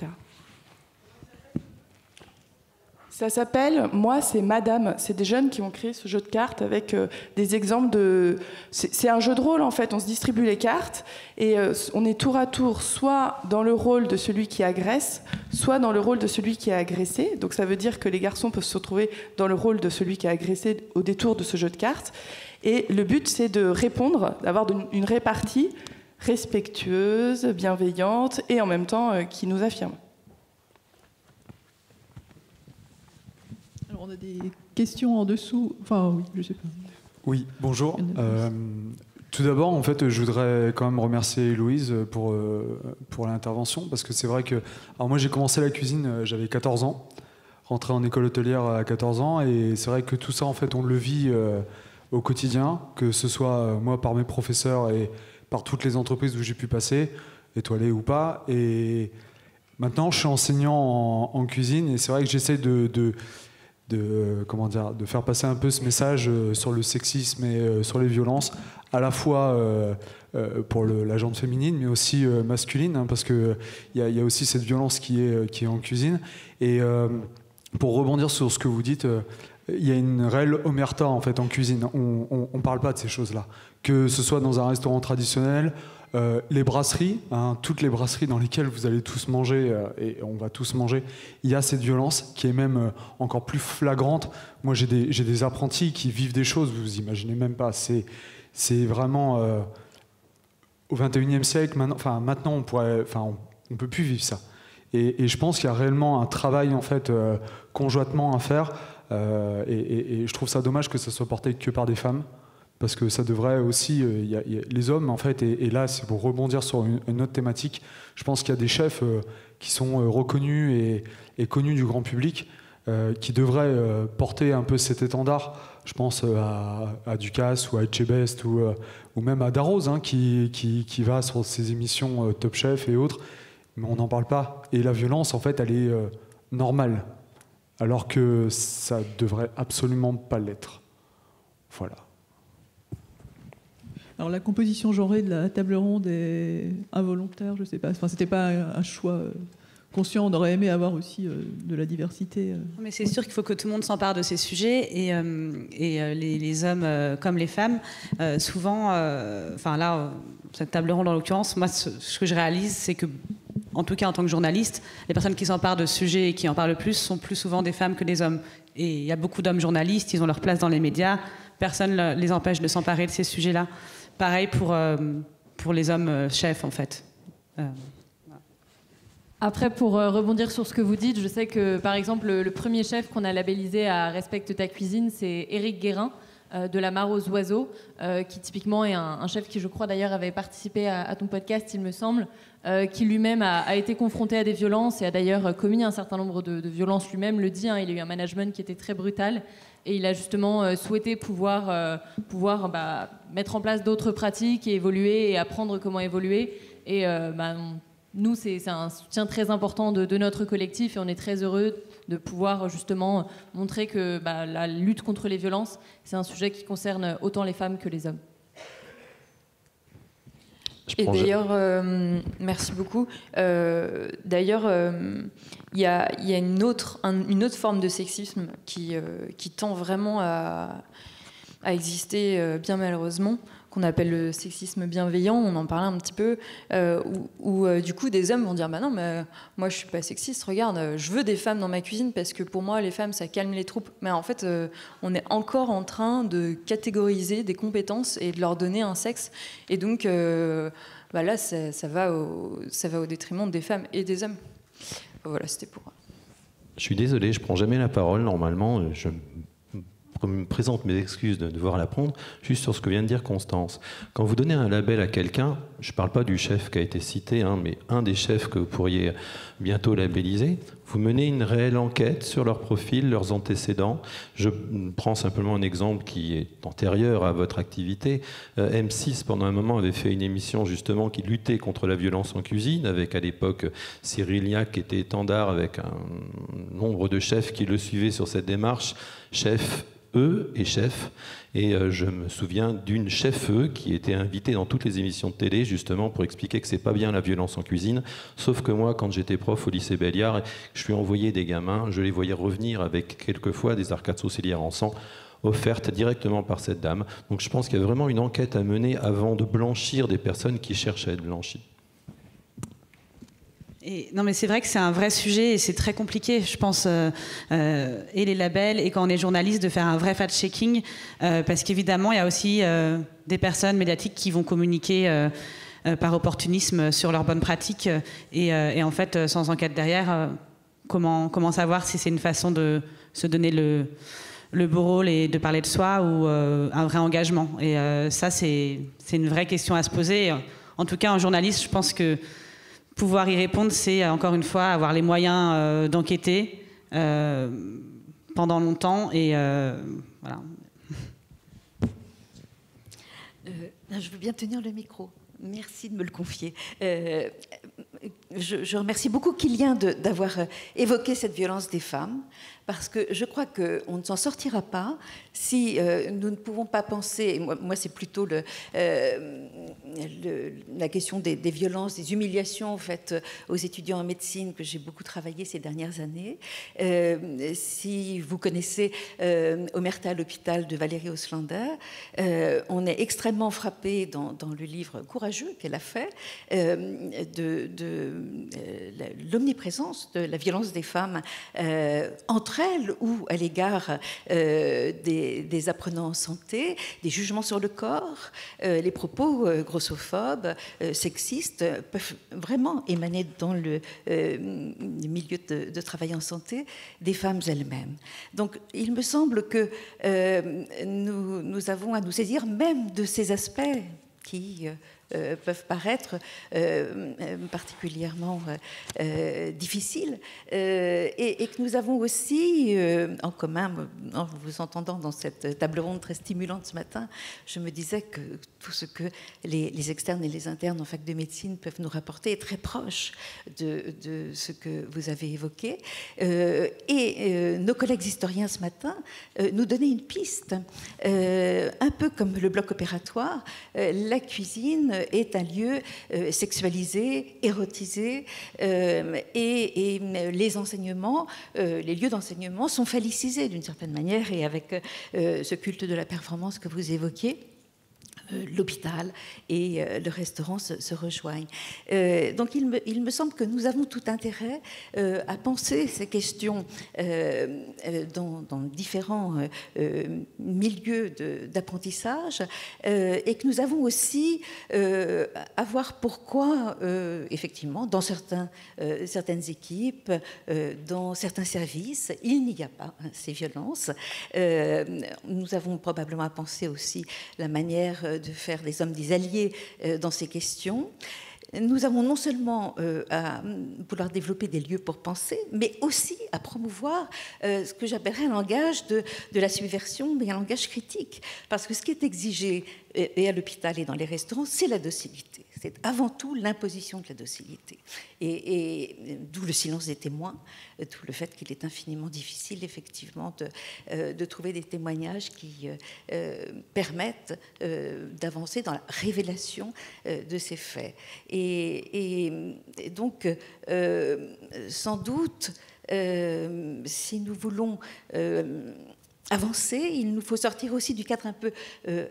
Ça s'appelle « Moi, c'est Madame ». C'est des jeunes qui ont créé ce jeu de cartes avec des exemples de... C'est un jeu de rôle, en fait. On se distribue les cartes et on est tour à tour soit dans le rôle de celui qui agresse, soit dans le rôle de celui qui est agressé. Donc ça veut dire que les garçons peuvent se retrouver dans le rôle de celui qui a agressé au détour de ce jeu de cartes. Et le but, c'est de répondre, d'avoir une répartie respectueuse, bienveillante et en même temps qui nous affirme. Alors on a des questions en dessous. Enfin oui, je sais pas. Oui, bonjour. Tout d'abord, en fait, je voudrais quand même remercier Héloïse pour l'intervention, parce que c'est vrai que... Alors moi, j'ai commencé la cuisine, j'avais 14 ans, rentré en école hôtelière à 14 ans, et c'est vrai que tout ça, en fait, on le vit au quotidien, que ce soit moi par mes professeurs et par toutes les entreprises où j'ai pu passer, étoilées ou pas. Et maintenant, je suis enseignant en cuisine, et c'est vrai que j'essaie de faire passer un peu ce message sur le sexisme et sur les violences, à la fois pour la gente féminine, mais aussi masculine, hein, parce qu'il y a aussi cette violence qui est en cuisine. Et pour rebondir sur ce que vous dites, il y a une réelle omerta en fait en cuisine. On ne parle pas de ces choses-là. Que ce soit dans un restaurant traditionnel, les brasseries, hein, toutes les brasseries dans lesquelles vous allez tous manger, et on va tous manger, il y a cette violence qui est même encore plus flagrante. Moi, j'ai des apprentis qui vivent des choses, vous imaginez même pas. C'est vraiment au XXIe siècle. Maintenant, on peut plus vivre ça. Et je pense qu'il y a réellement un travail en fait conjointement à faire. Et je trouve ça dommage que ça soit porté que par des femmes. Parce que ça devrait aussi... y a les hommes, en fait, et là, c'est pour rebondir sur une autre thématique, je pense qu'il y a des chefs qui sont reconnus et connus du grand public, qui devraient porter un peu cet étendard. Je pense à Ducasse ou à Etchebest ou même à Darroze, hein, qui va sur ses émissions Top Chef et autres, mais on n'en parle pas. Et la violence, en fait, elle est normale, alors que ça devrait absolument pas l'être. Voilà. Alors la composition genrée de la table ronde est involontaire, je ne sais pas. Enfin, c'était pas un choix conscient. On aurait aimé avoir aussi de la diversité. Mais c'est sûr qu'il faut que tout le monde s'empare de ces sujets et les hommes comme les femmes, souvent, cette table ronde en l'occurrence, moi ce que je réalise, c'est que, en tout cas en tant que journaliste, les personnes qui s'emparent de ce sujet et qui en parlent le plus sont plus souvent des femmes que des hommes. Et il y a beaucoup d'hommes journalistes, ils ont leur place dans les médias, personne ne les empêche de s'emparer de ces sujets-là. Pareil pour les hommes chefs, en fait. Après, pour rebondir sur ce que vous dites, je sais que, par exemple, le premier chef qu'on a labellisé à Respecte ta cuisine, c'est Éric Guérin, de La Mare aux Oiseaux, qui typiquement est un chef qui, je crois d'ailleurs, avait participé à ton podcast, il me semble, qui lui-même a été confronté à des violences et a d'ailleurs commis un certain nombre de violences lui-même, le dit, hein, il a eu un management qui était très brutal. Et il a justement souhaité pouvoir mettre en place d'autres pratiques et évoluer et apprendre comment évoluer. Et nous, c'est un soutien très important de notre collectif et on est très heureux de pouvoir justement montrer que la lutte contre les violences, c'est un sujet qui concerne autant les femmes que les hommes. Et d'ailleurs, merci beaucoup. D'ailleurs, il y a une autre forme de sexisme qui tend vraiment à exister, bien malheureusement, qu'on appelle le sexisme bienveillant. On en parlait un petit peu, où du coup des hommes vont dire bah non, mais moi je suis pas sexiste, regarde, je veux des femmes dans ma cuisine parce que pour moi les femmes ça calme les troupes. Mais en fait on est encore en train de catégoriser des compétences et de leur donner un sexe, et donc là ça va au détriment des femmes et des hommes. Voilà, c'était pour... Je suis désolé, je prends jamais la parole normalement, je me présente mes excuses de devoir la prendre, juste sur ce que vient de dire Constance. Quand vous donnez un label à quelqu'un, je ne parle pas du chef qui a été cité, mais un des chefs que vous pourriez bientôt labelliser, vous menez une réelle enquête sur leur profil, leurs antécédents. Je prends simplement un exemple qui est antérieur à votre activité. M6, pendant un moment, avait fait une émission justement qui luttait contre la violence en cuisine, avec à l'époque Cyril Lignac qui était étendard, avec un nombre de chefs qui le suivaient sur cette démarche, chef et chef, et je me souviens d'une chef qui était invitée dans toutes les émissions de télé justement pour expliquer que c'est pas bien la violence en cuisine, sauf que moi quand j'étais prof au lycée Belliard, je suis envoyé des gamins, je les voyais revenir avec quelquefois des arcades sourcilières en sang offertes directement par cette dame. Donc je pense qu'il y a vraiment une enquête à mener avant de blanchir des personnes qui cherchent à être blanchies. Non, mais c'est vrai que c'est un vrai sujet et c'est très compliqué, je pense, et les labels, et quand on est journaliste, de faire un vrai fact-checking, parce qu'évidemment, il y a aussi des personnes médiatiques qui vont communiquer par opportunisme sur leurs bonnes pratiques, et en fait, sans enquête derrière, comment savoir si c'est une façon de se donner le beau rôle et de parler de soi, ou un vrai engagement. Et ça, c'est une vraie question à se poser. En tout cas, en journaliste, je pense que pouvoir y répondre, c'est encore une fois avoir les moyens d'enquêter pendant longtemps, et voilà. Je veux bien tenir le micro. Merci de me le confier. Je remercie beaucoup Kylian d'avoir évoqué cette violence des femmes, parce que je crois qu'on ne s'en sortira pas si nous ne pouvons pas penser, moi c'est plutôt la question des violences, des humiliations faites aux étudiants en médecine que j'ai beaucoup travaillé ces dernières années. Si vous connaissez Omerta à l'hôpital de Valérie Auslander, on est extrêmement frappé dans le livre courageux qu'elle a fait de l'omniprésence de la violence des femmes entre elles ou à l'égard des apprenants en santé, des jugements sur le corps, les propos grossophobes, sexistes peuvent vraiment émaner dans le milieu de travail en santé des femmes elles-mêmes. Donc il me semble que nous avons à nous saisir même de ces aspects qui peuvent paraître particulièrement difficiles, et que nous avons aussi en commun. En vous entendant dans cette table ronde très stimulante ce matin, je me disais que tout ce que les externes et les internes en fac de médecine peuvent nous rapporter est très proche de ce que vous avez évoqué. Et nos collègues historiens ce matin nous donnaient une piste, un peu comme le bloc opératoire. La cuisine est un lieu sexualisé, érotisé, et les enseignements, les lieux d'enseignement sont phallicisés d'une certaine manière, et avec ce culte de la performance que vous évoquiez, l'hôpital et le restaurant se rejoignent. Donc il me semble que nous avons tout intérêt à penser ces questions dans différents milieux d'apprentissage, et que nous avons aussi à voir pourquoi, effectivement, dans certaines équipes, dans certains services, il n'y a pas ces violences. Nous avons probablement à penser aussi la manière de faire des hommes des alliés dans ces questions. Nous avons non seulement à vouloir développer des lieux pour penser, mais aussi à promouvoir ce que j'appellerais un langage de la subversion, mais un langage critique. Parce que ce qui est exigé et à l'hôpital et dans les restaurants, c'est la docilité. c'est avant tout l'imposition de la docilité. Et d'où le silence des témoins, d'où le fait qu'il est infiniment difficile, effectivement, de trouver des témoignages qui permettent d'avancer dans la révélation de ces faits. Et donc, sans doute, si nous voulons avancer, il nous faut sortir aussi du cadre un peu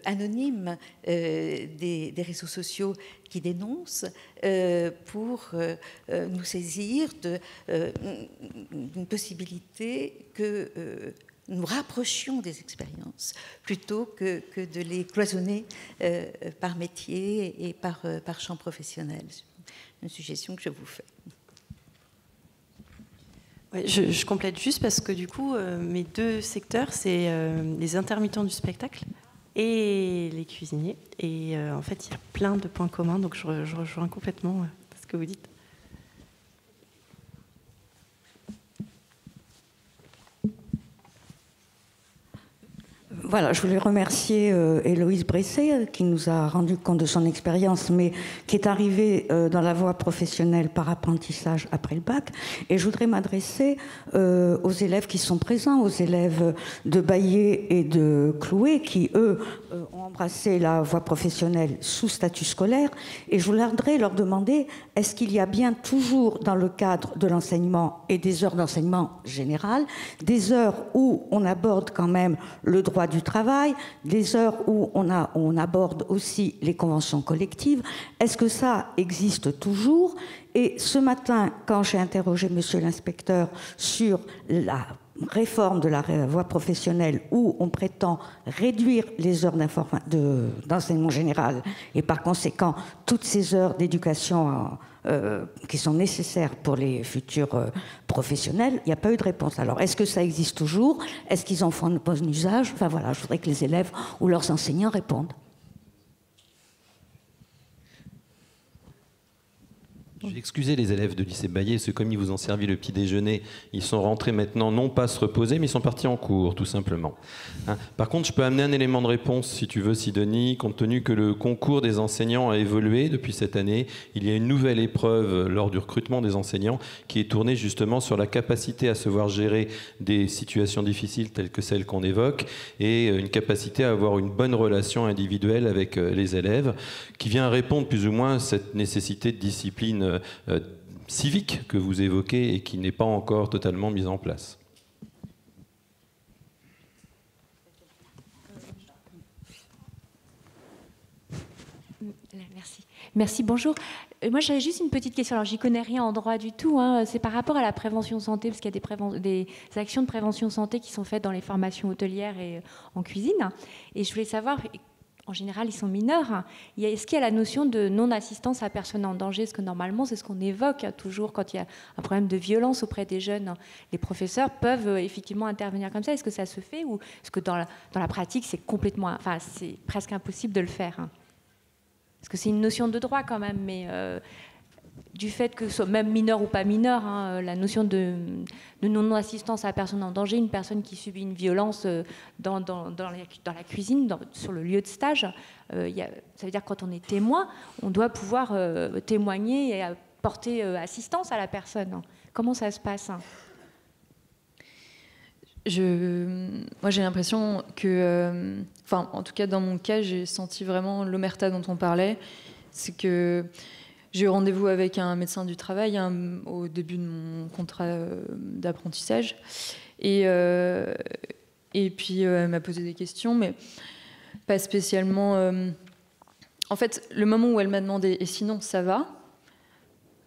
anonyme des réseaux sociaux qui dénoncent pour nous saisir d'une possibilité que nous rapprochions des expériences plutôt que de les cloisonner par métier et par champ professionnel. C'est une suggestion que je vous fais. Ouais, je complète juste parce que du coup, mes deux secteurs, c'est les intermittents du spectacle et les cuisiniers. Et en fait, il y a plein de points communs, donc je rejoins complètement ce que vous dites. Voilà, je voulais remercier Héloïse Bresset qui nous a rendu compte de son expérience, mais qui est arrivée dans la voie professionnelle par apprentissage après le bac. Et je voudrais m'adresser aux élèves qui sont présents, aux élèves de Baillet et de Cloué, qui, eux, ont embrassé la voie professionnelle sous statut scolaire. Et je voudrais leur demander, est-ce qu'il y a bien toujours dans le cadre de l'enseignement et des heures d'enseignement général, des heures où on aborde quand même le droit du travail, des heures où on aborde aussi les conventions collectives. Est-ce que ça existe toujours? Et ce matin, quand j'ai interrogé monsieur l'inspecteur sur la réforme de la voie professionnelle où on prétend réduire les heures d'enseignement général et par conséquent toutes ces heures d'éducation qui sont nécessaires pour les futurs professionnels, il n'y a pas eu de réponse. Alors, est-ce que ça existe toujours? Est-ce qu'ils en font un bon usage? Enfin voilà, je voudrais que les élèves ou leurs enseignants répondent. Je vais excuser les élèves de lycée Baillet, parce que comme ils vous ont servi le petit déjeuner, ils sont rentrés maintenant, non pas se reposer, mais ils sont partis en cours, tout simplement. Hein. Par contre, je peux amener un élément de réponse, si tu veux, Sidonie, compte tenu que le concours des enseignants a évolué depuis cette année. Il y a une nouvelle épreuve lors du recrutement des enseignants qui est tournée justement sur la capacité à se voir gérer des situations difficiles telles que celles qu'on évoque et une capacité à avoir une bonne relation individuelle avec les élèves, qui vient répondre plus ou moins à cette nécessité de discipline civique que vous évoquez et qui n'est pas encore totalement mise en place. Merci, bonjour. Moi, j'avais juste une petite question. Alors, j'y connais rien en droit du tout. Hein. C'est par rapport à la prévention santé, parce qu'il y a des actions de prévention santé qui sont faites dans les formations hôtelières et en cuisine. Et je voulais savoir... En général, ils sont mineurs. Est-ce qu'il y a la notion de non-assistance à personne en danger? Parce que normalement, c'est ce qu'on évoque toujours quand il y a un problème de violence auprès des jeunes. Les professeurs peuvent effectivement intervenir comme ça. Est-ce que ça se fait ou est-ce que dans la pratique, c'est c'est presque impossible de le faire? Parce que c'est une notion de droit quand même, mais du fait que, même mineur ou pas mineur, la notion de non-assistance à la personne en danger, une personne qui subit une violence dans la cuisine, sur le lieu de stage, ça veut dire que quand on est témoin, on doit pouvoir témoigner et apporter assistance à la personne. Comment ça se passe? Moi, j'ai l'impression que... en tout cas, dans mon cas, j'ai senti vraiment l'omerta dont on parlait. C'est que... J'ai eu rendez-vous avec un médecin du travail au début de mon contrat d'apprentissage. Et puis, elle m'a posé des questions, mais pas spécialement... En fait, le moment où elle m'a demandé « Et sinon, ça va ?»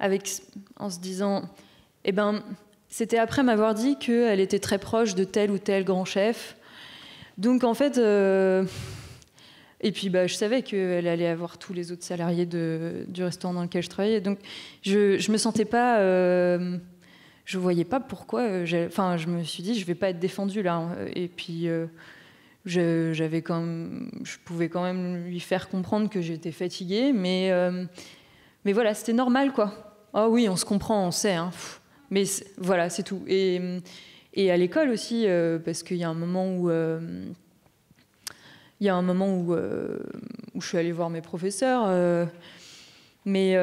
en se disant... Eh ben, c'était après m'avoir dit qu'elle était très proche de tel ou tel grand chef. Donc, en fait... Et puis, je savais qu'elle allait avoir tous les autres salariés du restaurant dans lequel je travaillais. Donc, je me sentais pas... je voyais pas pourquoi... je me suis dit, je vais pas être défendue, là. Et puis, je pouvais quand même lui faire comprendre que j'étais fatiguée. Mais voilà, c'était normal, quoi. Ah oui, on se comprend, on sait. Hein. Mais voilà, c'est tout. Et à l'école aussi, parce qu'il y a un moment où... où je suis allée voir mes professeurs. Mais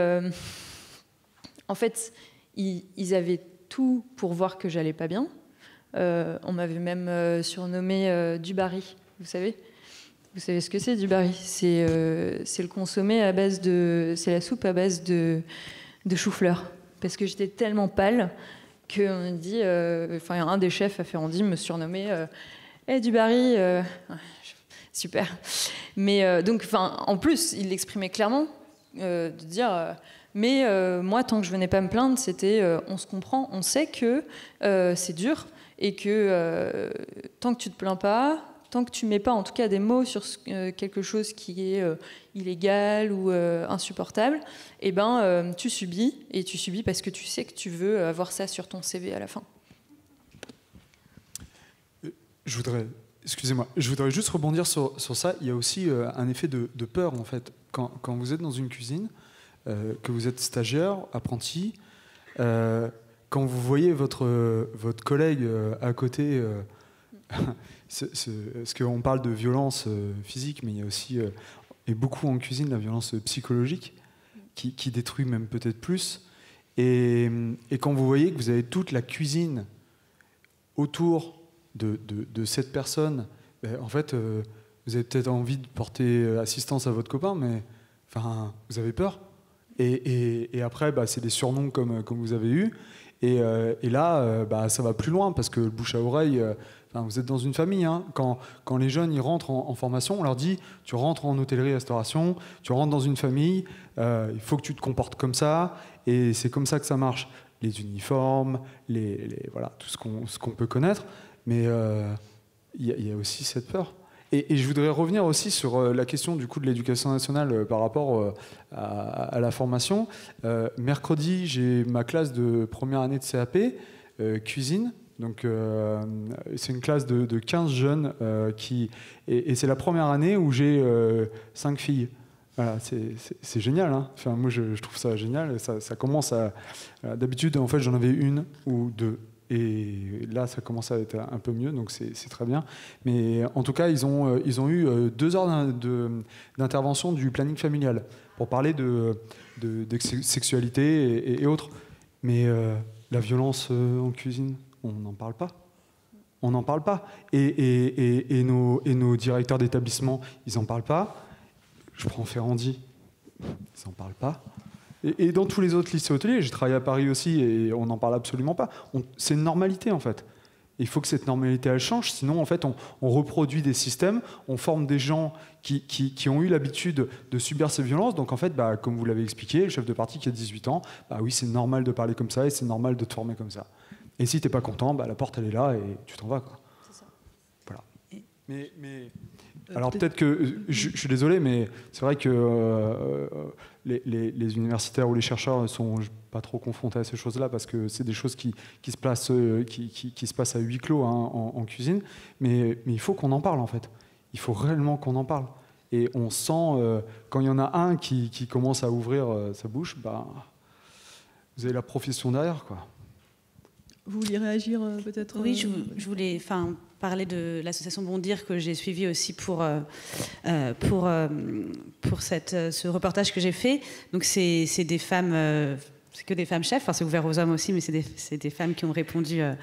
en fait, ils avaient tout pour voir que j'allais pas bien. On m'avait même surnommé Dubarry, vous savez ce que c'est, Dubarry? C'est le consommé à base de... C'est la soupe à base de chou-fleur. Parce que j'étais tellement pâle qu'on me dit... Enfin, un des chefs à Ferrandi me surnommait Dubarry. Super. Mais donc, en plus, il l'exprimait clairement, de dire... mais moi, tant que je venais pas me plaindre, c'était on se comprend, on sait que c'est dur et que tant que tu te plains pas, tant que tu mets pas en tout cas des mots sur quelque chose qui est illégal ou insupportable, eh ben tu subis, et tu subis parce que tu sais que tu veux avoir ça sur ton CV à la fin. Je voudrais juste rebondir sur ça. Il y a aussi un effet de peur en fait. Quand vous êtes dans une cuisine, que vous êtes stagiaire, apprenti, quand vous voyez votre collègue à côté, parce qu'on parle de violence physique, mais il y a aussi, et beaucoup en cuisine, la violence psychologique, qui détruit même peut-être plus. Et quand vous voyez que vous avez toute la cuisine autour de cette personne, en fait, vous avez peut-être envie de porter assistance à votre copain, mais vous avez peur. Et après, c'est des surnoms comme vous avez eu. Et là, ça va plus loin parce que le bouche à oreille, vous êtes dans une famille. Hein. Quand les jeunes ils rentrent en formation, on leur dit tu rentres en hôtellerie-restauration, tu rentres dans une famille, il faut que tu te comportes comme ça, et c'est comme ça que ça marche. Les uniformes, voilà, tout ce qu'on peut connaître. Mais il y a aussi cette peur. Et je voudrais revenir aussi sur la question du coup de l'éducation nationale par rapport à la formation. Mercredi, j'ai ma classe de première année de CAP, cuisine. Donc, c'est une classe de 15 jeunes et c'est la première année où j'ai 5 filles. Voilà, c'est génial. Hein. Enfin, moi, je trouve ça génial. Ça commence à... D'habitude, en fait, j'en avais une ou deux. Et là, ça commence à être un peu mieux, donc c'est très bien. Mais en tout cas, ils ont eu 2 heures d'intervention du planning familial pour parler de sexualité et autres. Mais la violence en cuisine, on n'en parle pas. On n'en parle pas. Et nos directeurs d'établissement, ils n'en parlent pas. Je prends Ferrandi, ils n'en parlent pas. Et dans tous les autres lycées hôteliers, j'ai travaillé à Paris aussi et on n'en parle absolument pas. C'est une normalité en fait. Il faut que cette normalité elle change, sinon en fait on reproduit des systèmes, on forme des gens qui ont eu l'habitude de subir ces violences. Donc en fait, comme vous l'avez expliqué, le chef de parti qui a 18 ans, oui c'est normal de parler comme ça et c'est normal de te former comme ça. Et si t'es pas content, la porte elle est là et tu t'en vas quoi. C'est ça. Voilà. Mais alors peut-être que, je suis désolé, mais c'est vrai que les universitaires ou les chercheurs ne sont pas trop confrontés à ces choses-là parce que c'est des choses qui se passent à huis clos en cuisine. Mais il faut qu'on en parle en fait. Il faut réellement qu'on en parle. Et on sent, quand il y en a un qui commence à ouvrir sa bouche, vous avez la profession derrière, quoi. Vous vouliez réagir peut-être? Oui, je voulais parler de l'association Bondir que j'ai suivie aussi pour ce reportage que j'ai fait. Donc c'est des femmes, c'est que des femmes chefs, c'est ouvert aux hommes aussi, mais c'est des femmes qui ont répondu à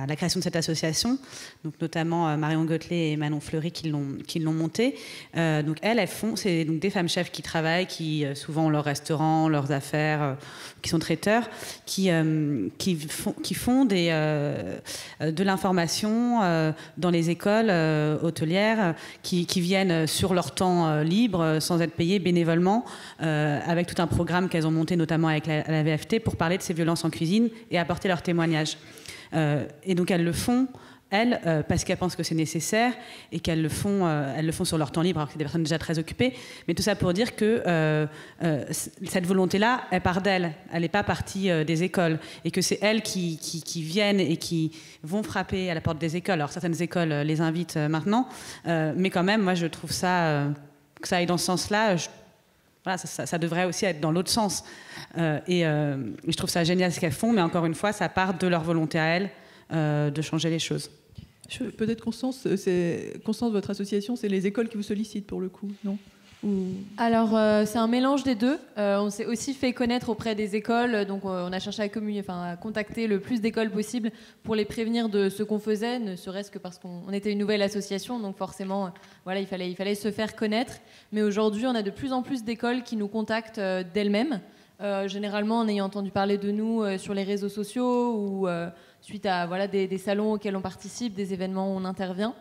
la création de cette association. Donc notamment Marion Gotelet et Manon Fleury qui l'ont montée. Donc elles font, c'est donc des femmes chefs qui travaillent, qui souvent ont leur restaurant, leurs affaires, qui sont traiteurs, qui font de l'information dans les écoles hôtelières, qui viennent sur leur temps libre, sans être payées bénévolement, avec tout un programme qu'elles ont monté notamment avec la VFT pour parler de ces violences en cuisine et apporter leur témoignage. Et donc elles le font, parce qu'elles pensent que c'est nécessaire et qu'elles le font sur leur temps libre, alors que c'est des personnes déjà très occupées. Mais tout ça pour dire que cette volonté-là, elle part d'elles. Elle n'est pas partie des écoles. Et que c'est elles qui viennent et qui vont frapper à la porte des écoles. Alors certaines écoles les invitent maintenant, mais quand même, moi je trouve ça, que ça aille dans ce sens-là. Voilà, ça devrait aussi être dans l'autre sens. Et je trouve ça génial ce qu'elles font, mais encore une fois, ça part de leur volonté à elles de changer les choses. Peut-être Constance, votre association, c'est les écoles qui vous sollicitent pour le coup, non? Alors, c'est un mélange des deux. On s'est aussi fait connaître auprès des écoles, donc on a cherché à contacter le plus d'écoles possible pour les prévenir de ce qu'on faisait, ne serait-ce que parce qu'on était une nouvelle association, donc forcément, voilà, il fallait se faire connaître. Mais aujourd'hui, on a de plus en plus d'écoles qui nous contactent d'elles-mêmes, généralement en ayant entendu parler de nous sur les réseaux sociaux ou suite à des salons auxquels on participe, des événements où on intervient.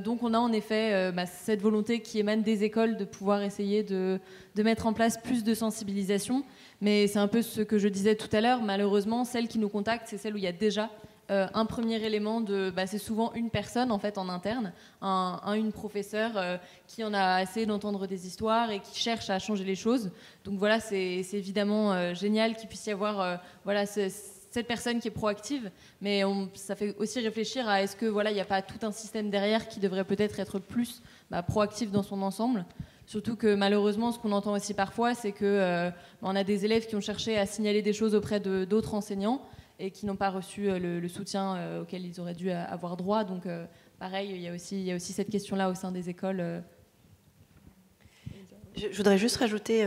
Donc on a en effet cette volonté qui émane des écoles de pouvoir essayer de mettre en place plus de sensibilisation. Mais c'est un peu ce que je disais tout à l'heure. Malheureusement, celles qui nous contactent, c'est celles où il y a déjà un premier élément c'est souvent une personne en fait en interne, une professeure qui en a assez d'entendre des histoires et qui cherche à changer les choses. Donc voilà, c'est évidemment génial qu'il puisse y avoir cette personne qui est proactive, mais ça fait aussi réfléchir à est-ce que il n'y a pas tout un système derrière qui devrait peut-être être plus proactif dans son ensemble. Surtout que malheureusement, ce qu'on entend aussi parfois, c'est que on a des élèves qui ont cherché à signaler des choses auprès d'autres enseignants et qui n'ont pas reçu le soutien auquel ils auraient dû avoir droit. Donc pareil, il y a aussi cette question-là au sein des écoles. Je voudrais juste rajouter,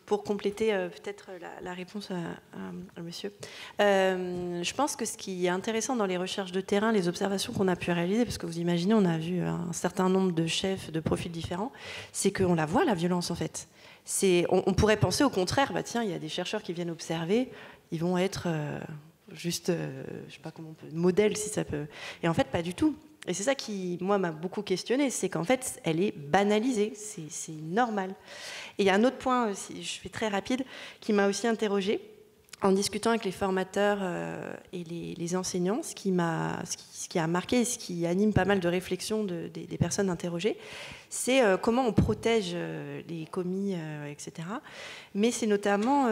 pour compléter peut-être la réponse à monsieur. Je pense que ce qui est intéressant dans les recherches de terrain, les observations qu'on a pu réaliser, parce que vous imaginez, on a vu un certain nombre de chefs de profils différents, c'est qu'on la voit, la violence, en fait. On pourrait penser au contraire, tiens, il y a des chercheurs qui viennent observer, ils vont être je sais pas comment on peut, modèle, si ça peut. Et en fait, pas du tout. Et c'est ça qui, moi, m'a beaucoup questionné, c'est qu'en fait, elle est banalisée, c'est normal. Et il y a un autre point, je fais très rapide, qui m'a aussi interrogée, en discutant avec les formateurs et les enseignants, ce qui a marqué, ce qui anime pas mal de réflexions des personnes interrogées, c'est comment on protège les commis, etc. Mais c'est notamment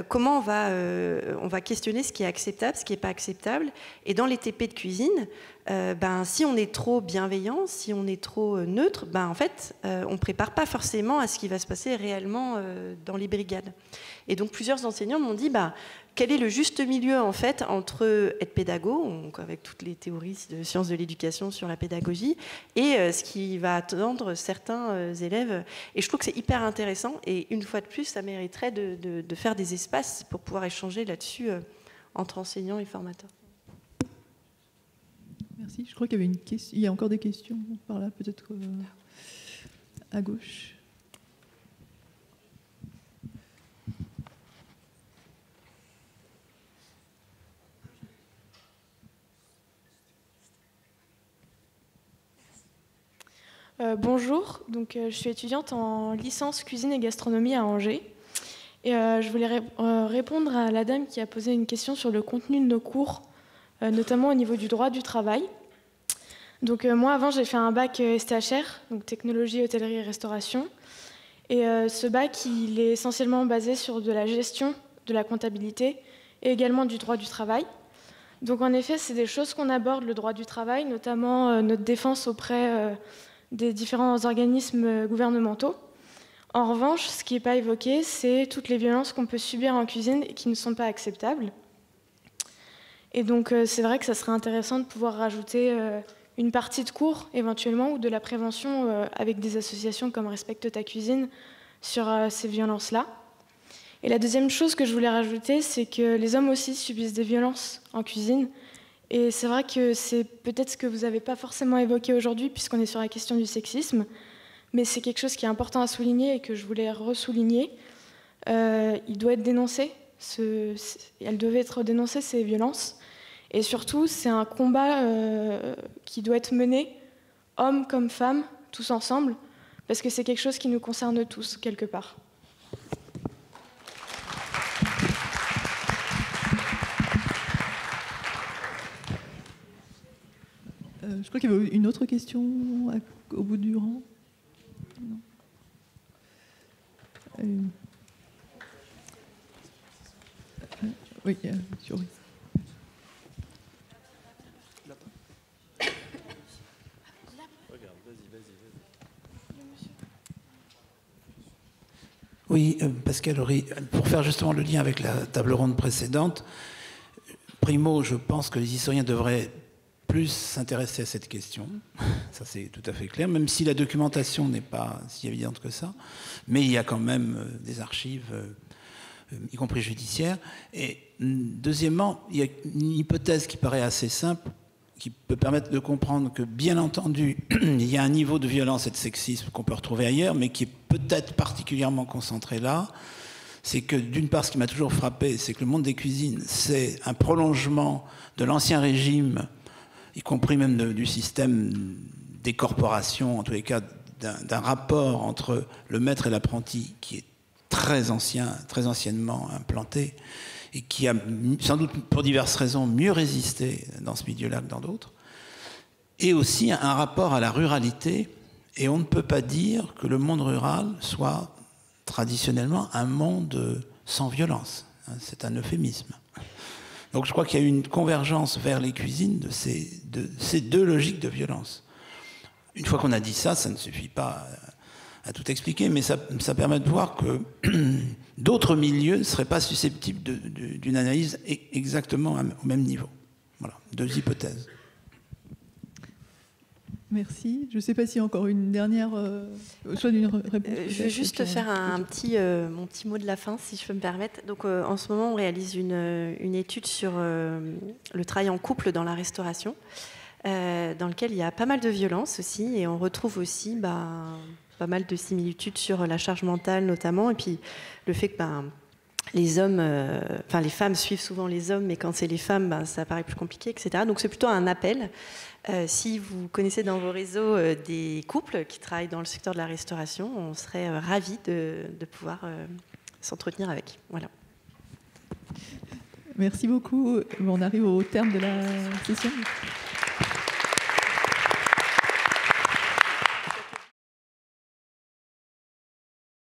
comment on va questionner ce qui est acceptable, ce qui n'est pas acceptable. Et dans les TP de cuisine, si on est trop bienveillant, si on est trop neutre, en fait, on ne prépare pas forcément à ce qui va se passer réellement dans les brigades. Et donc plusieurs enseignants m'ont dit quel est le juste milieu en fait entre être pédagogue, avec toutes les théories de sciences de l'éducation sur la pédagogie, et ce qui va attendre certains élèves. Et je trouve que c'est hyper intéressant. Et une fois de plus, ça mériterait de faire des espaces pour pouvoir échanger là-dessus entre enseignants et formateurs. Merci. Je crois qu'il y avait une question. Il y a encore des questions par là, peut-être à gauche. Bonjour, donc, je suis étudiante en licence cuisine et gastronomie à Angers. Et je voulais répondre à la dame qui a posé une question sur le contenu de nos cours, notamment au niveau du droit du travail. Donc moi, avant, j'ai fait un bac STHR, donc technologie, hôtellerie et restauration. Et ce bac, il est essentiellement basé sur de la gestion, de la comptabilité et également du droit du travail. Donc en effet, c'est des choses qu'on aborde, le droit du travail, notamment notre défense auprès des différents organismes gouvernementaux. En revanche, ce qui n'est pas évoqué, c'est toutes les violences qu'on peut subir en cuisine et qui ne sont pas acceptables. Et donc, c'est vrai que ça serait intéressant de pouvoir rajouter une partie de cours, éventuellement, ou de la prévention avec des associations comme Respecte ta cuisine sur ces violences-là. Et la deuxième chose que je voulais rajouter, c'est que les hommes aussi subissent des violences en cuisine. Et c'est vrai que c'est peut-être ce que vous n'avez pas forcément évoqué aujourd'hui, puisqu'on est sur la question du sexisme, mais c'est quelque chose qui est important à souligner et que je voulais ressouligner. Il doit être dénoncé, elles devaient être dénoncées, ces violences. Et surtout, c'est un combat qui doit être mené, hommes comme femmes, tous ensemble, parce que c'est quelque chose qui nous concerne tous, quelque part. Je crois qu'il y avait une autre question au bout du rang. Non. Oui, sur oui. Oui, Pascal Horry, pour faire justement le lien avec la table ronde précédente, primo, je pense que les historiens devraient plus s'intéresser à cette question. Ça, c'est tout à fait clair, même si la documentation n'est pas si évidente que ça. Mais il y a quand même des archives, y compris judiciaires. Et deuxièmement, il y a une hypothèse qui paraît assez simple, qui peut permettre de comprendre que, bien entendu, il y a un niveau de violence et de sexisme qu'on peut retrouver ailleurs, mais qui est peut-être particulièrement concentré là. C'est que, d'une part, ce qui m'a toujours frappé, c'est que le monde des cuisines, c'est un prolongement de l'ancien régime, y compris même du système des corporations, en tous les cas, d'un rapport entre le maître et l'apprenti qui est très ancien, très anciennement implanté, et qui a, sans doute pour diverses raisons, mieux résisté dans ce milieu-là que dans d'autres. Et aussi un rapport à la ruralité, et on ne peut pas dire que le monde rural soit traditionnellement un monde sans violence. C'est un euphémisme. Donc je crois qu'il y a une convergence vers les cuisines de ces deux logiques de violence. Une fois qu'on a dit ça, ça ne suffit pas à tout expliquer, mais ça permet de voir que d'autres milieux ne seraient pas susceptibles d'une analyse exactement au même niveau. Voilà, deux hypothèses. Merci. Je ne sais pas s'il y a encore une dernière soit d'une réponse. Je vais juste faire mon petit mot de la fin, si je peux me permettre. Donc, en ce moment, on réalise une étude sur le travail en couple dans la restauration, dans lequel il y a pas mal de violences aussi, et on retrouve aussi pas mal de similitudes sur la charge mentale notamment, et puis le fait que les hommes, les femmes suivent souvent les hommes, mais quand c'est les femmes, ça paraît plus compliqué, etc. Donc c'est plutôt un appel. Si vous connaissez dans vos réseaux des couples qui travaillent dans le secteur de la restauration, on serait ravis de pouvoir s'entretenir avec. Voilà. Merci beaucoup. On arrive au terme de la session.